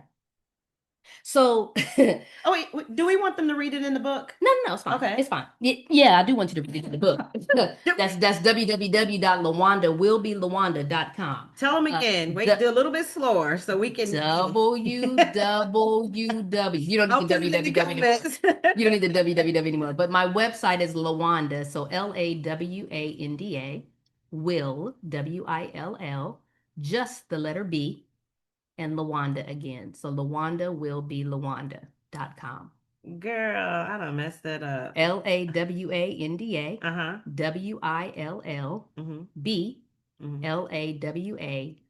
So Oh wait, do we want them to read it in the book? No, it's fine. Okay. It's fine. Yeah, I do want you to read the book. That's www.lawanda.com. Tell them again. Wait, The do a little bit slower so we can www. You don't I'll need the put it in the www anymore. comments. You don't need the www anymore. But my website is Lawanda, so LAWANDA, will WILL, just the letter B, and Lawanda again. So Lawanda will be Lawanda.com. Girl, I don't mess that up. LAWANDA, Uh-huh. WILL, Mm-hmm. B, Mm-hmm.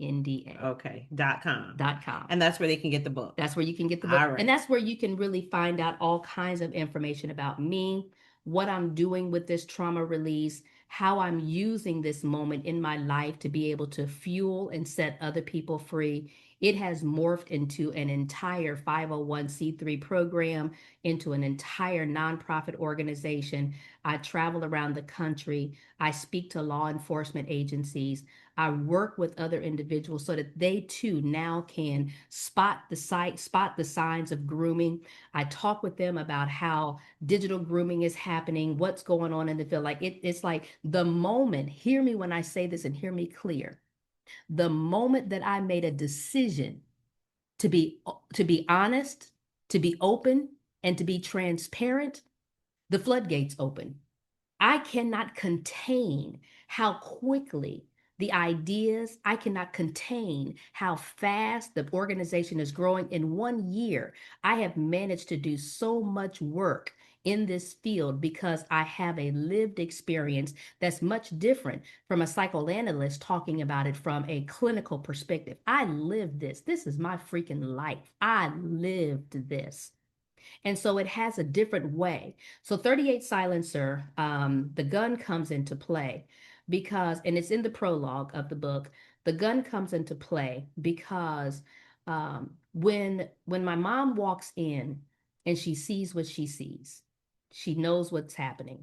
LAWANDA. Okay. .com. .com. And that's where they can get the book. That's where you can get the book. All right. And that's where you can really find out all kinds of information about me, what I'm doing with this trauma release, how I'm using this moment in my life to be able to fuel and set other people free. It has morphed into an entire 501c3 program, into an entire nonprofit organization. I travel around the country. I speak to law enforcement agencies. I work with other individuals so that they too now can spot the signs of grooming. I talk with them about how digital grooming is happening, what's going on in the field. Like it's like the moment, hear me when I say this and hear me clear. The moment that I made a decision to be honest, to be open, and to be transparent, the floodgates open. I cannot contain how quickly the ideas, I cannot contain how fast the organization is growing. In 1 year, I have managed to do so much work in this field because I have a lived experience that's much different from a psychoanalyst talking about it from a clinical perspective. I lived this. This is my freaking life. I lived this. And so it has a different way. So 38 Silencer, the gun comes into play because, and it's in the prologue of the book, the gun comes into play because when my mom walks in and she sees what she sees, she knows what's happening.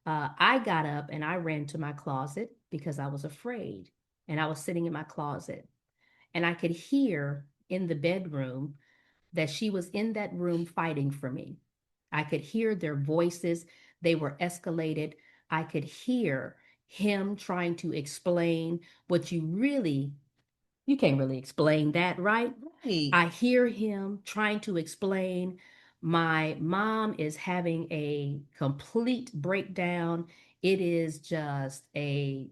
I got up and I ran to my closet because I was afraid. And I was sitting in my closet and I could hear in the bedroom that she was in that room fighting for me. I could hear their voices. They were escalated. I could hear him trying to explain what you really You can't really explain that, right? Right. I hear him trying to explain my mom is having a complete breakdown. It is just a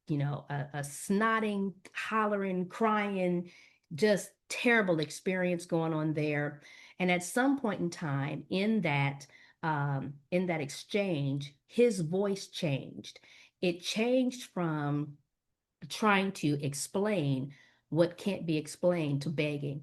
snotting, hollering, crying, just terrible experience going on there. And at some point in time in that exchange, his voice changed. It changed from trying to explain what can't be explained to begging.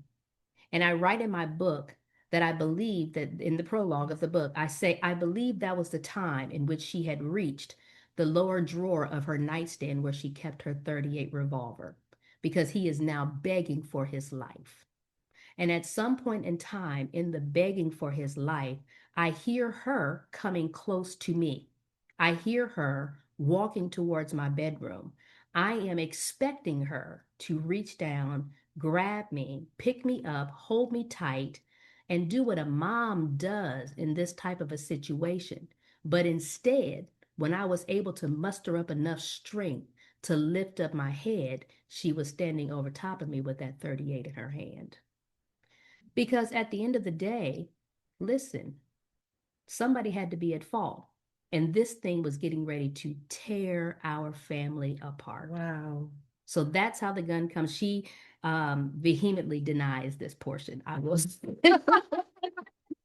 And I write in my book that I believe that in the prologue of the book, I say, I believe that was the time in which she had reached the lower drawer of her nightstand where she kept her 38 revolver, because he is now begging for his life. And at some point in time in the begging for his life, I hear her coming close to me. I hear her walking towards my bedroom. I am expecting her to reach down, grab me, pick me up, hold me tight, and do what a mom does in this type of a situation. But instead, when I was able to muster up enough strength to lift up my head, she was standing over top of me with that 38 in her hand. Because at the end of the day, listen, somebody had to be at fault. And this thing was getting ready to tear our family apart. Wow. So that's how the gun comes. She vehemently denies this portion. I was.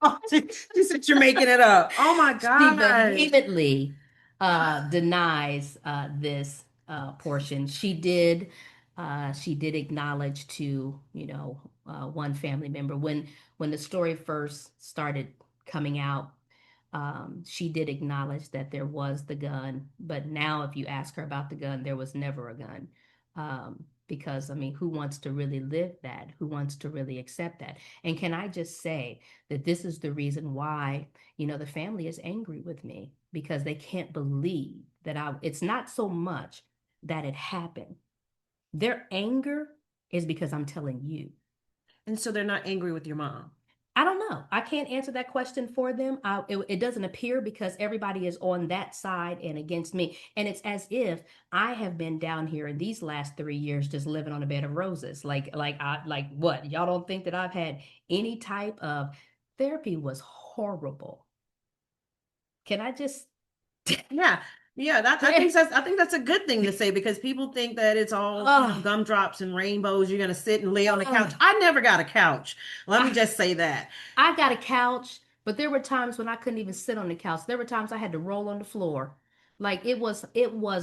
Oh, she said you're making it up. Oh my She gosh. vehemently denies this portion. She did acknowledge to one family member when the story first started coming out. She did acknowledge that there was the gun, but now if you ask her about the gun, there was never a gun. Because I mean, who wants to really live that? Who wants to really accept that? And can I just say that this is the reason why the family is angry with me, because they can't believe that it's not so much that it happened. Their anger is because I'm telling you. And so they're not angry with your mom. I don't know. I can't answer that question for them. It doesn't appear, because everybody is on that side and against me. And it's as if I have been down here in these last 3 years just living on a bed of roses. Like what? Y'all don't think that I've had any type of therapy? Was horrible. Can I just Yeah. Yeah, that I think that's a good thing to say because people think that it's all, oh, gumdrops and rainbows. You're gonna sit and lay on the couch. oh, I never got a couch. Let me I just say that. I got a couch, but there were times when I couldn't even sit on the couch. There were times I had to roll on the floor. Like it was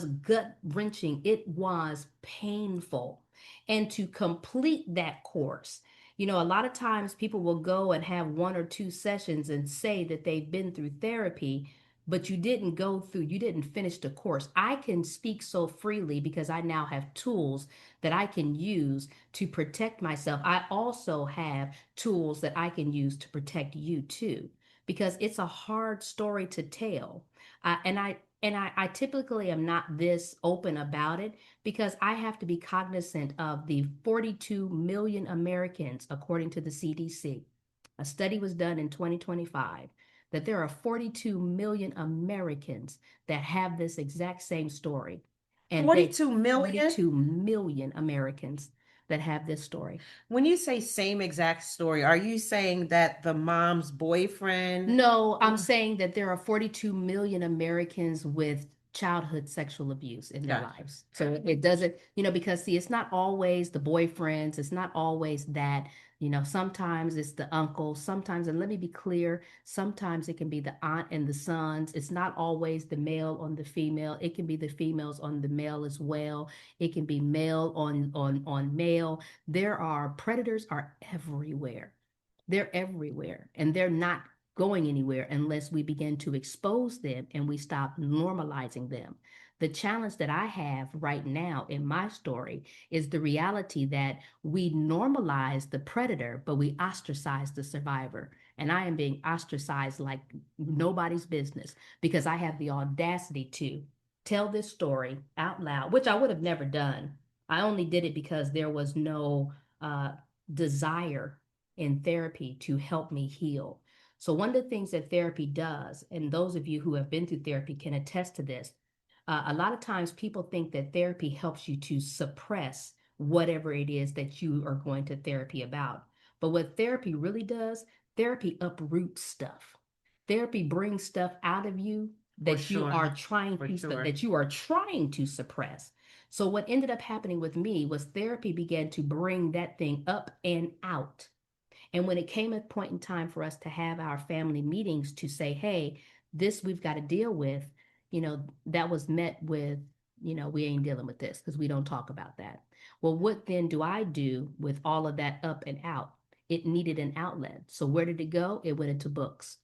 gut wrenching. It was painful. And to complete that course, a lot of times people will go and have one or two sessions and say that they've been through therapy, but you didn't finish the course. I can speak so freely because I now have tools that I can use to protect myself. I also have tools that I can use to protect you too, because it's a hard story to tell. I typically am not this open about it because I have to be cognizant of the 42 million Americans, according to the CDC. A study was done in 2025 that there are 42 million Americans that have this exact same story. And they 42 million? 42 million Americans that have this story. When you say same exact story, are you saying that the mom's boyfriend? No, I'm saying that there are 42 million Americans with childhood sexual abuse in their Gotcha. lives. So it doesn't, because see, it's not always the boyfriends, it's not always that, sometimes it's the uncle, sometimes, and let me be clear, sometimes it can be the aunt and the sons. It's not always the male on the female. It can be the females on the male as well. It can be male on male. Predators are everywhere. They're everywhere, and they're not going anywhere unless we begin to expose them and we stop normalizing them. The challenge that I have right now in my story is the reality that we normalize the predator, but we ostracize the survivor. And I am being ostracized like nobody's business because I have the audacity to tell this story out loud, which I would have never done. I only did it because there was no uh, desire in therapy to help me heal. So, one of the things that therapy does, and those of you who have been through therapy can attest to this, a lot of times people think that therapy helps you to suppress whatever it is that you are going to therapy about. But what therapy really does, therapy uproots stuff. Therapy brings stuff out of you For that you sure. are trying For to sure. that you are trying to suppress. So what ended up happening with me was therapy began to bring that thing up and out. And when it came a point in time for us to have our family meetings to say, hey, this we've got to deal with, that was met with, we ain't dealing with this because we don't talk about that. Well, what then do I do with all of that up and out? It needed an outlet. So where did it go? It went into books.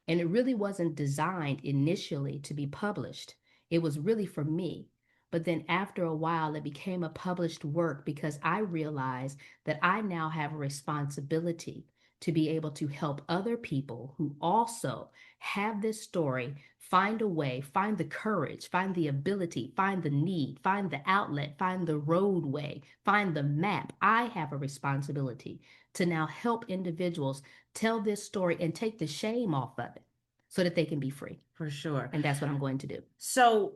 And it really wasn't designed initially to be published. It was really for me. But then after a while, it became a published work because I realized that I now have a responsibility to be able to help other people who also have this story find a way, find the courage, find the ability, find the need, find the outlet, find the roadway, find the map. I have a responsibility to now help individuals tell this story and take the shame off of it so that they can be free. For sure. And that's what I'm going to do. So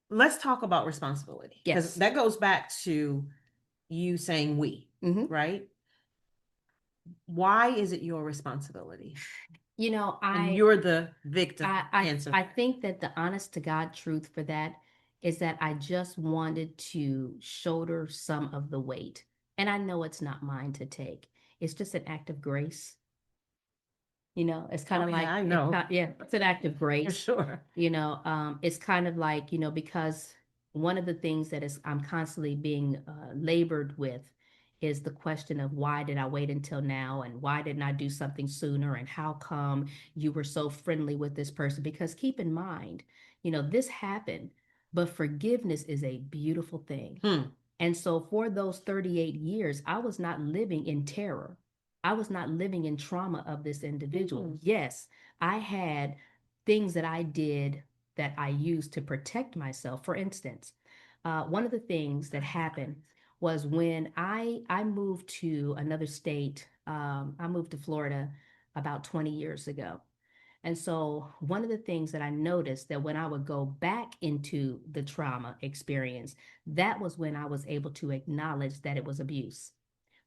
let's talk about responsibility because Yes. that goes back to you saying we, right? Why is it your responsibility? And you're the victim cancer. I think that the honest to God truth for that is that I just wanted to shoulder some of the weight. And I know it's not mine to take. It's just an act of grace. It's kind of like, I know. It's an act of grace. For sure. It's kind of like, because one of the things that is I'm constantly being labored with is the question of why did I wait until now and why didn't I do something sooner and how come you were so friendly with this person? Because keep in mind, this happened, but forgiveness is a beautiful thing. And so for those 38 years, I was not living in terror. I was not living in trauma of this individual. Yes, I had things that I did that I used to protect myself. For instance, one of the things that happened was when I moved to another state. I moved to Florida about 20 years ago. And so one of the things that I noticed that when I would go back into the trauma experience, that was when I was able to acknowledge that it was abuse.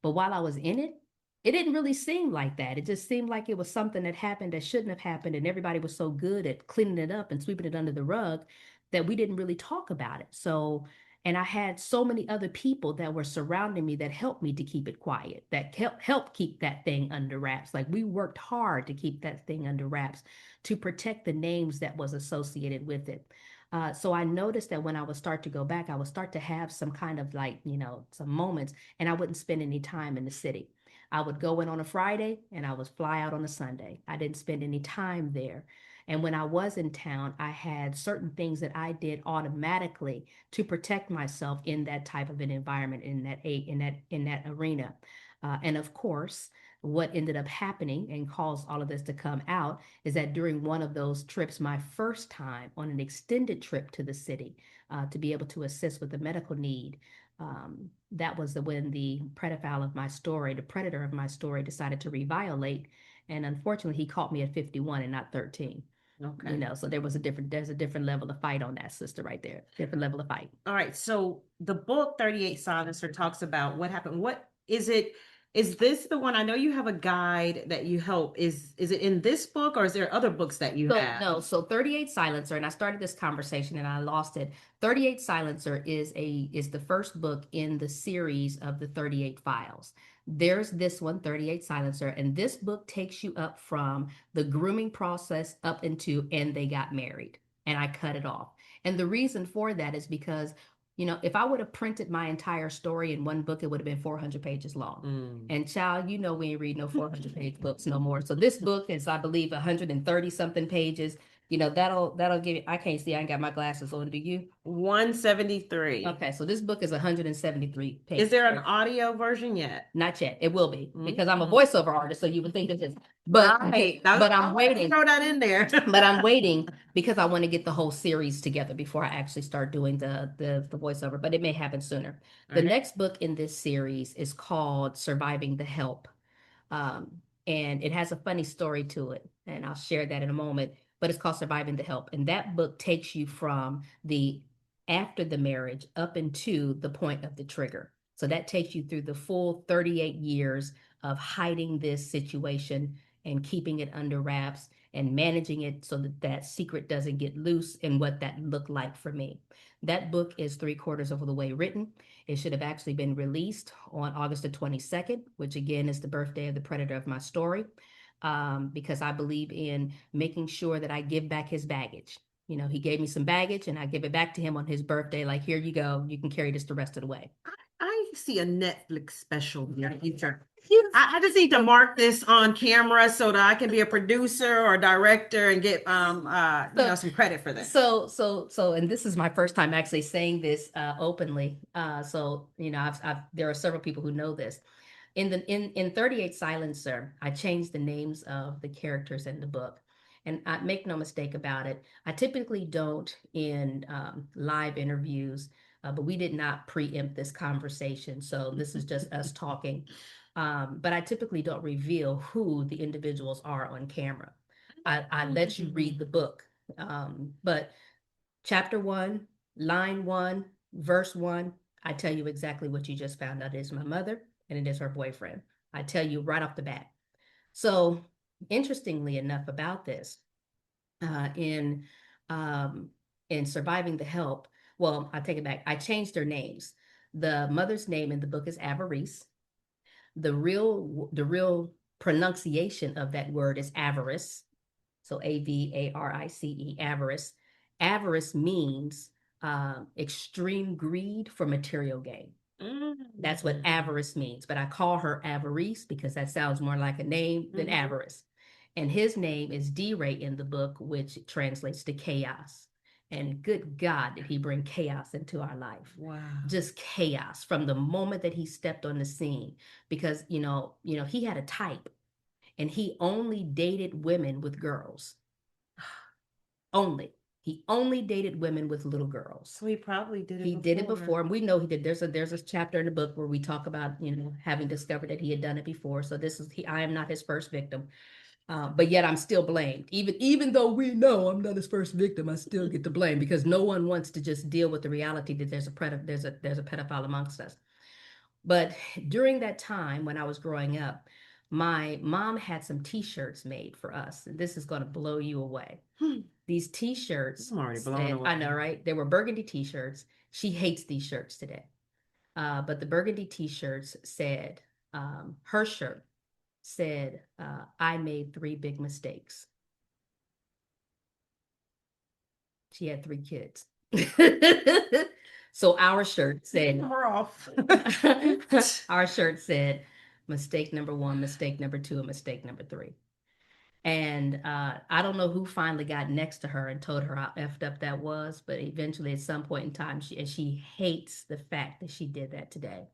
But while I was in it, it didn't really seem like that. It just seemed like it was something that happened that shouldn't have happened. And everybody was so good at cleaning it up and sweeping it under the rug that we didn't really talk about it. So, and I had so many other people that were surrounding me that helped me to keep it quiet, that help keep that thing under wraps. Like we worked hard to keep that thing under wraps to protect the names that was associated with it. So I noticed that when I would start to go back, I would start to have some kind of like, some moments, and I wouldn't spend any time in the city. I would go in on a Friday and I would fly out on a Sunday. I didn't spend any time there. And when I was in town, I had certain things that I did automatically to protect myself in that type of an environment, in that arena. And of course, what ended up happening and caused all of this to come out is that during one of those trips, my first time on an extended trip to the city, to be able to assist with the medical need, that was when the pedophile of my story, the predator of my story, decided to reviolate. And unfortunately, he caught me at 51 and not 13. Okay. So there's a different level of fight on that, sister, right there. Different level of fight. All right. So the book 38 Silencer talks about what happened. What is it? Is this the one? I know you have a guide that you help. Is it in this book or is there other books that you have? No, so 38 Silencer, and I started this conversation and I lost it. 38 Silencer is the first book in the series of the 38 files. There's this one, 38 Silencer, and this book takes you up from the grooming process up into and they got married. And I cut it off. And the reason for that is because if I would have printed my entire story in one book, it would have been 400 pages long. And child, we ain't read no 400-page books no more. So this book is, I believe, 130 something pages. That'll give you, I can't see, I ain't got my glasses on. Do you? 173. Okay, so this book is 173 pages. Is there an audio version yet? Not yet. It will be because I'm a voiceover artist, so you would think that this. But right. But I'm waiting. Throw that in there. But I'm waiting because I want to get the whole series together before I actually start doing the voiceover. But it may happen sooner. The next book in this series is called Surviving the Help, and it has a funny story to it, and I'll share that in a moment. But it's called Surviving the Help, and that book takes you from the after the marriage up into the point of the trigger. So that takes you through the full 38 years of hiding this situation and keeping it under wraps and managing it so that that secret doesn't get loose, and what that looked like for me. That book is 3/4 of the way written. It should have actually been released on August the 22nd, which again is the birthday of the predator of my story, because I believe in making sure that I give back his baggage. You know, he gave me some baggage and I give it back to him on his birthday. Like, here you go. You can carry this the rest of the way. I see a Netflix special in the future. I just need to mark this on camera so that I can be a producer or director and get some credit for this. So, and this is my first time actually saying this openly. So you know, there are several people who know this. In 38 Silencer, I changed the names of the characters in the book. And I make no mistake about it. I typically don't in live interviews, but we did not preempt this conversation. So this is just us talking. But I typically don't reveal who the individuals are on camera. I let you read the book. But chapter 1, line 1, verse 1, I tell you exactly what you just found out. It is my mother and it is her boyfriend. I tell you right off the bat. So, interestingly enough, about this, uh, in in surviving the help, well, I take it back. I changed their names. The mother's name in the book is Avarice. The real pronunciation of that word is avarice. So Avarice, avarice. Avarice means extreme greed for material gain. That's what avarice means. But I call her Avarice because that sounds more like a name than avarice. And his name is D-Ray in the book, which translates to chaos. And good God, did he bring chaos into our life? Wow. Just chaos from the moment that he stepped on the scene. Because, he had a type and he only dated women with girls. Only. He only dated women with little girls. So he probably did it He before. did it before, and we know he did. There's a chapter in the book where we talk about having discovered that he had done it before. So I am not his first victim, but yet I'm still blamed. Even though we know I'm not his first victim, I still get the blame because no one wants to just deal with the reality that there's a pedophile amongst us. But during that time when I was growing up, my mom had some T-shirts made for us, and this is going to blow you away. These T-shirts, I'm already blown away. I know, right? They were burgundy T-shirts. She hates these shirts today. But the burgundy T-shirts said, her shirt said, I made 3 big mistakes. She had 3 kids. So our shirt said, we're off. our shirt said, mistake number 1, mistake number 2, and mistake number 3. And I don't know who finally got next to her and told her how effed up that was, but eventually at some point in time, she hates the fact that she did that today.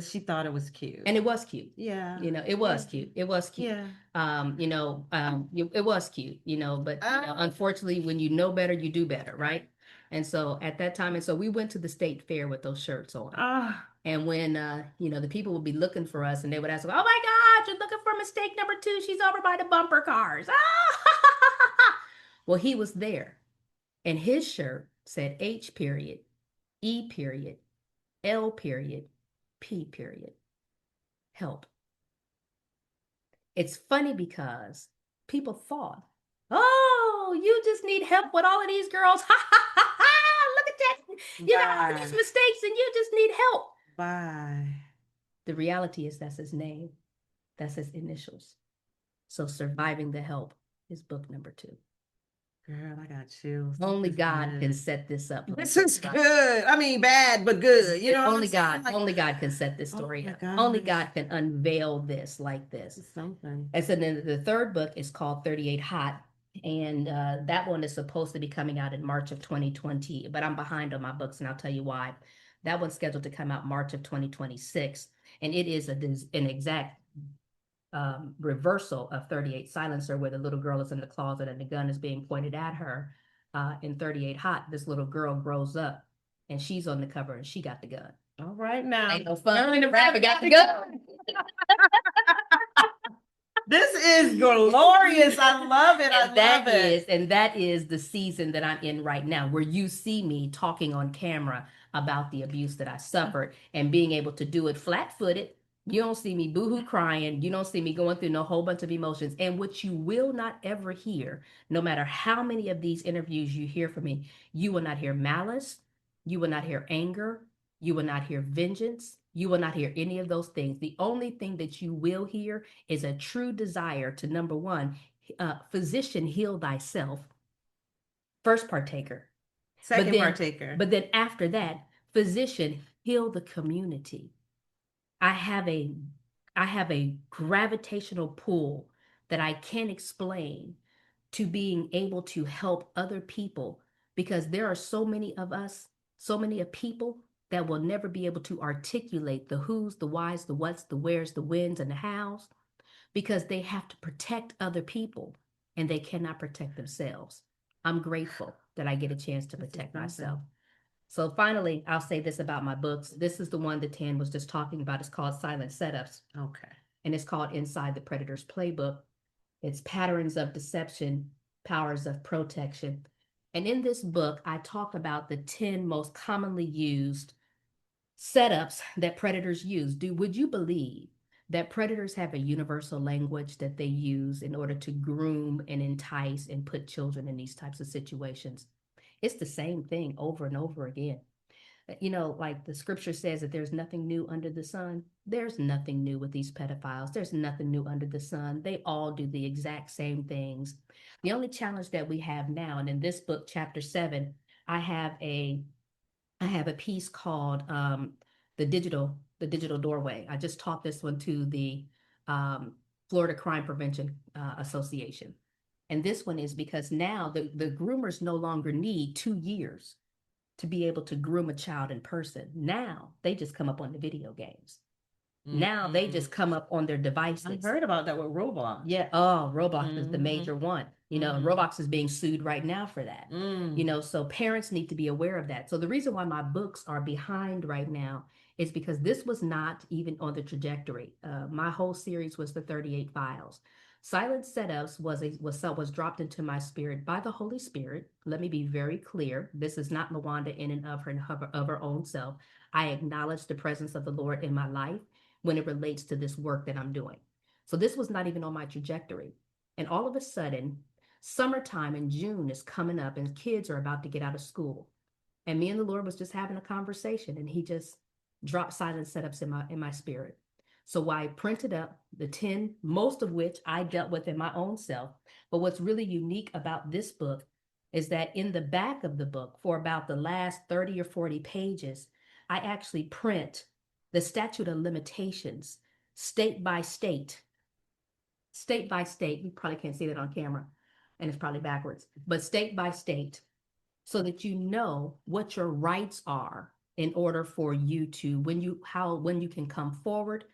She thought it was cute. And it was cute. Yeah. It was cute. It was cute. Yeah. It was cute, but unfortunately, when you know better, you do better, right? And so at that time, and so we went to the state fair with those shirts on. And when, the people would be looking for us and they would ask, oh my God, you're looking for mistake number 2. She's over by the bumper cars. Well, he was there. And his shirt said H period, E period, L period, P period. Help. It's funny because people thought, oh, you just need help with all of these girls. Ha ha ha ha. Look at that. You got all these mistakes and you just need help. Bye. The reality is that's his name. That's his initials. So surviving the help is book number 2. Girl, I got chills. Only God can set this up. This is good. I mean, bad, but good. Only God can set this story up. Only God can unveil this like this. Something. And so then the third book is called 38 Hot. And that one is supposed to be coming out in March of 2020, but I'm behind on my books, and I'll tell you why. That one's scheduled to come out March of 2026, and it is an exact reversal of 38 Silencer, where the little girl is in the closet and the gun is being pointed at her. In 38 Hot, this little girl grows up and she's on the cover and she got the gun. All right now. Ain't no fun. The rabbit got the gun. This is glorious. I love it. I And love it. that is the season that I'm in right now, where you see me talking on camera about the abuse that I suffered and being able to do it flat-footed. You don't see me boohoo crying. You don't see me going through no whole bunch of emotions. And what you will not ever hear, no matter how many of these interviews you hear from me, you will not hear malice. You will not hear anger. You will not hear vengeance. You will not hear any of those things. The only thing that you will hear is a true desire to, number one, physician, heal thyself, first partaker. But Second then, partaker. but then after that, physician, heal the community. I have a, I have a gravitational pull that I can't explain to being able to help other people, because there are so many of us, so many of people that will never be able to articulate the who's, the why's, the what's, the where's, the when's, and the how's, because they have to protect other people and they cannot protect themselves. I'm grateful that I get a chance to protect myself. So finally, I'll say this about my books. This is the one that Tan was just talking about. It's called Silent Setups. Okay. And it's called Inside the Predator's Playbook. It's Patterns of Deception, Powers of Protection. And in this book, I talk about the 10 most commonly used setups that predators use. Would you believe that predators have a universal language that they use in order to groom and entice and put children in these types of situations? It's the same thing over and over again. Like the scripture says that there's nothing new under the sun. There's nothing new with these pedophiles. There's nothing new under the sun. They all do the exact same things. The only challenge that we have now, and in this book, chapter 7, I have a I have a piece called the digital doorway. I just taught this one to the um, Florida Crime Prevention Association. And this one is because now the groomers no longer need 2 years to be able to groom a child in person. Now they just come up on the video games. Now they just come up on their I devices. heard about that with Roblox. Yeah. Oh, Roblox is the major one. And Mhm. Roblox is being sued right now for that. So parents need to be aware of that. So the reason why my books are behind right now is because this was not even on the trajectory. My whole series was the 38 Files. Silent Setups was dropped into my spirit by the Holy Spirit. Let me be very clear. This is not Lawanda in and of her own self. I acknowledge the presence of the Lord in my life when it relates to this work that I'm doing. So this was not even on my trajectory. And all of a sudden, summertime in June is coming up and kids are about to get out of school. And me and the Lord was just having a conversation, and he just dropped silent setups in my spirit. So I printed up the 10, most of which I dealt with in my own self. But what's really unique about this book is that in the back of the book, for about the last 30 or 40 pages, I actually print the statute of limitations, state by state, state by state. You probably can't see that on camera, and it's probably backwards, but state by state, so that you know what your rights are in order for you to when you can come forward.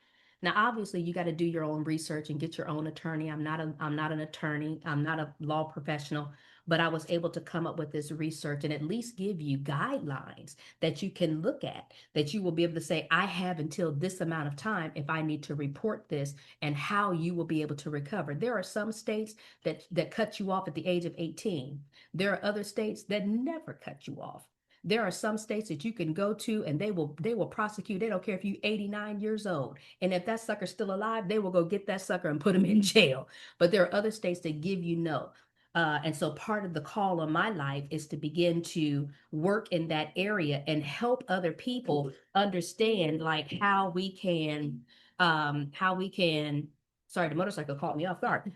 Now obviously you got to do your own research and get your own attorney. I'm not an attorney. I'm not a law professional, but I was able to come up with this research and at least give you guidelines that you can look at, that you will be able to say, I have until this amount of time if I need to report this, and how you will be able to recover. There are some states that cut you off at the age of 18. There are other states that never cut you off. There are some states that you can go to and they will prosecute. They don't care if you're 89 years old. And if that sucker's still alive, they will go get that sucker and put him in jail. But there are other states that give you no. And so part of the call on my life is to begin to work in that area and help other people understand like how we can, sorry, the motorcycle caught me off guard.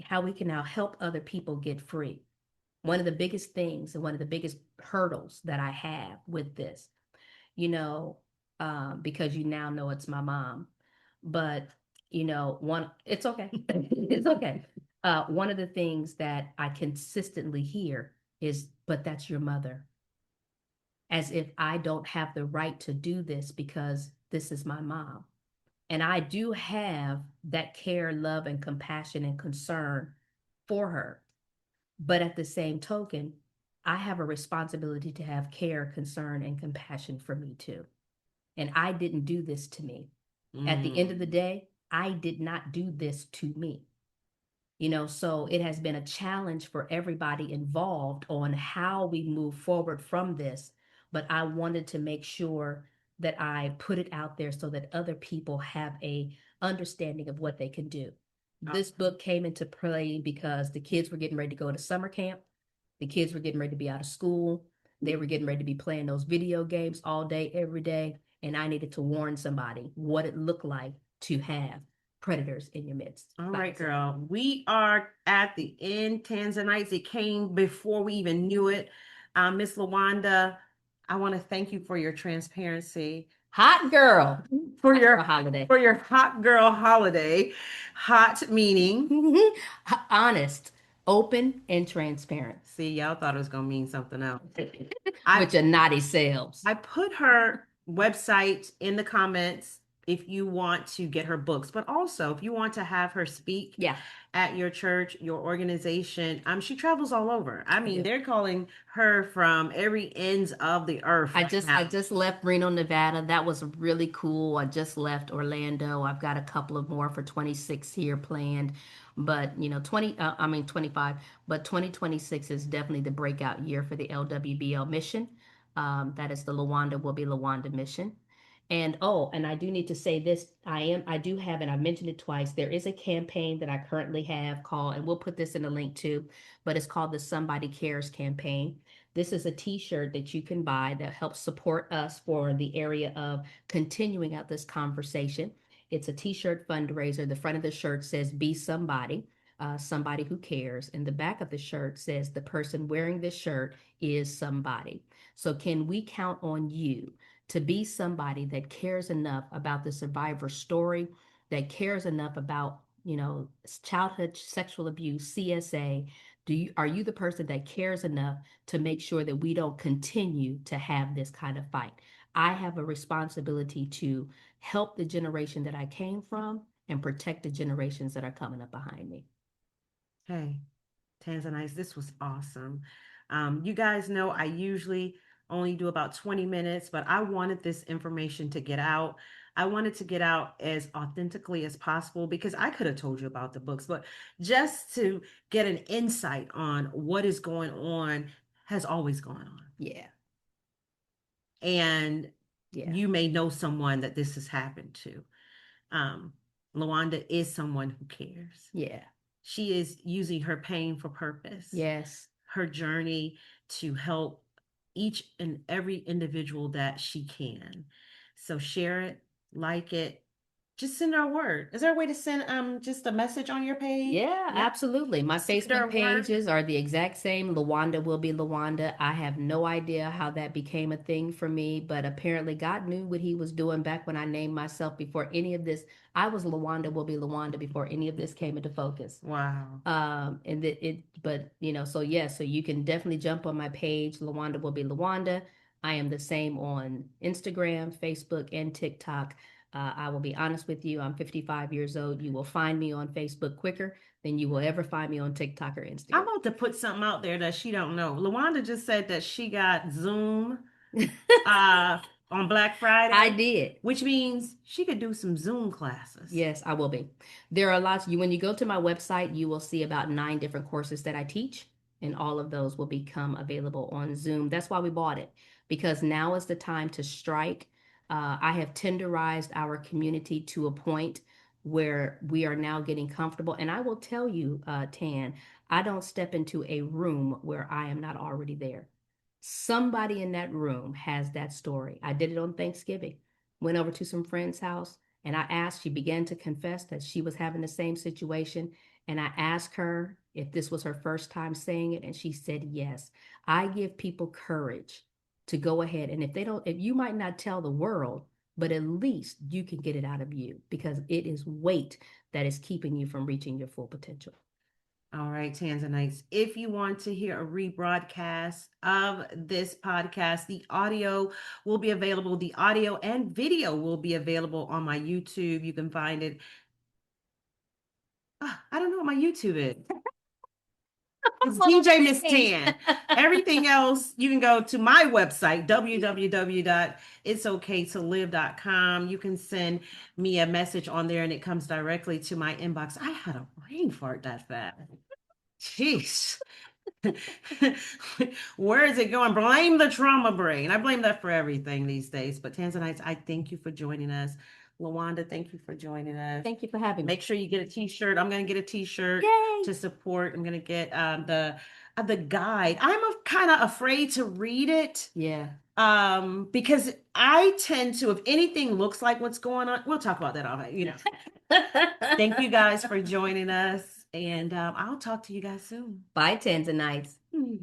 How we can now help other people get free. One of the biggest things and one of the biggest hurdles that I have with this, you know, because you now know it's my mom, but one, it's okay, it's okay. One of the things that I consistently hear is, but that's your mother, as if I don't have the right to do this because this is my mom. And I do have that care, love, and compassion and concern for her. But at the same token, I have a responsibility to have care, concern, and compassion for me too. And I didn't do this to me. At the end of the Mm. day, I did not do this to me. So it has been a challenge for everybody involved on how we move forward from this. But I wanted to make sure that I put it out there so that other people have a understanding of what they can do. Oh, This book came into play because the kids were getting ready to go to summer camp. The kids were getting ready to be out of school. They were getting ready to be playing those video games all day, every day. And I needed to warn somebody what it looked like to have predators in your midst. all By right, example. girl. We are at the end. Tanzanites, it came before we even knew it. Miss Lawanda, I want to thank you for your transparency, Hot girl. for Hot girl your holiday. for your hot girl holiday. Hot meaning. Honest, open, and transparent. See, y'all thought it was gonna mean something else. I With your naughty selves. I put her website in the comments if you want to get her books, but also if you want to have her speak Yeah, at your church, your organization. She travels all over. I I mean, do. they're calling her from every ends of the earth I right just I now. just left Reno, Nevada. That was really cool. I just left Orlando. I've got a couple of more for 26 here planned. But 25, but 2026 is definitely the breakout year for the LWBL mission. That is the Lawanda will be Lawanda mission. And oh, and I do need to say this. I do have, and I mentioned it twice. There is a campaign that I currently have called, and we'll put this in the link too, but it's called the Somebody Cares campaign. This is a t-shirt that you can buy that helps support us for the area of continuing out this conversation. It's a t-shirt fundraiser. The front of the shirt says "Be Somebody," somebody who cares, and the back of the shirt says the person wearing this shirt is somebody. So can we count on you to be somebody that cares enough about the survivor story, that cares enough about childhood sexual abuse, CSA? Are you the person that cares enough to make sure that we don't continue to have this kind of fight? I have a responsibility to help the generation that I came from and protect the generations that are coming up behind me. Hey, Tanzanites, this was awesome. You guys know I usually only do about 20 minutes, but I wanted this information to get out. I wanted to get out as authentically as possible because I could have told you about the books, but just to get an insight on what is going on has always gone on. Yeah, And yeah, you may know someone that this has happened to. Um, Lawanda is someone who cares. yeah, She is using her pain for purpose, yes, her journey to help each and every individual that she can. So share it, like it, just send her a word. Is there a way to send just a message on your page? yeah, Yeah. absolutely. My Send her Facebook a word. pages are the exact same. Lawanda will be Lawanda. I have no idea how that became a thing for me, but apparently God knew what He was doing back when I named myself before any of this. I was Lawanda will be Lawanda before any of this came into focus. Wow. And but so yeah, so you can definitely jump on my page. Lawanda will be Lawanda. I am the same on Instagram, Facebook, and TikTok. I will be honest with you, I'm 55 years old. You will find me on Facebook quicker than you will ever find me on TikTok or I'm Instagram. about to put something out there that she don't know. Lawanda just said that she got Zoom uh on Black I Friday, did. which means she could do some Zoom classes. Yes, I will be. There are lots. When you go to my website, you will see about 9 different courses that I teach, and all of those will become available on Zoom. That's why we bought it, because now is the time to strike. I have tenderized our community to a point where we are now getting comfortable. And I will tell you, Tan, I don't step into a room where I am not already there. Somebody in that room has that story. I did it on Thanksgiving. Went over to some friend's house and I asked, she began to confess that she was having the same situation. And I asked her if this was her first time saying it. And she said, yes. I give people courage to go ahead. And if you might not tell the world, but at least you can get it out of you because it is weight that is keeping you from reaching your full potential. All right, Tanzanites. If you want to hear a rebroadcast of this podcast, the audio will be available. The audio and video will be available on my YouTube. You can find it. I don't know what my YouTube is. It's DJ Miss Thanks. Tan. Everything else, you can go to my website, www.itsokaytolive.com. You can send me a message on there and it comes directly to my inbox. I had a brain fart that fast. Jeez. Where is it going? Blame the trauma brain. I blame that for everything these days. But Tanzanites, I thank you for joining us. Lawanda, thank you for joining us. Thank you for having me. Make sure you get a t-shirt. I'm gonna get a t-shirt Yay! to support. I'm gonna get the guide. I'm kind of afraid to read it Yeah. because I tend to, if anything looks like what's going on, we'll talk about that all right. Thank you guys for joining us, and I'll talk to you guys soon. Bye, Tanzanites. Hmm.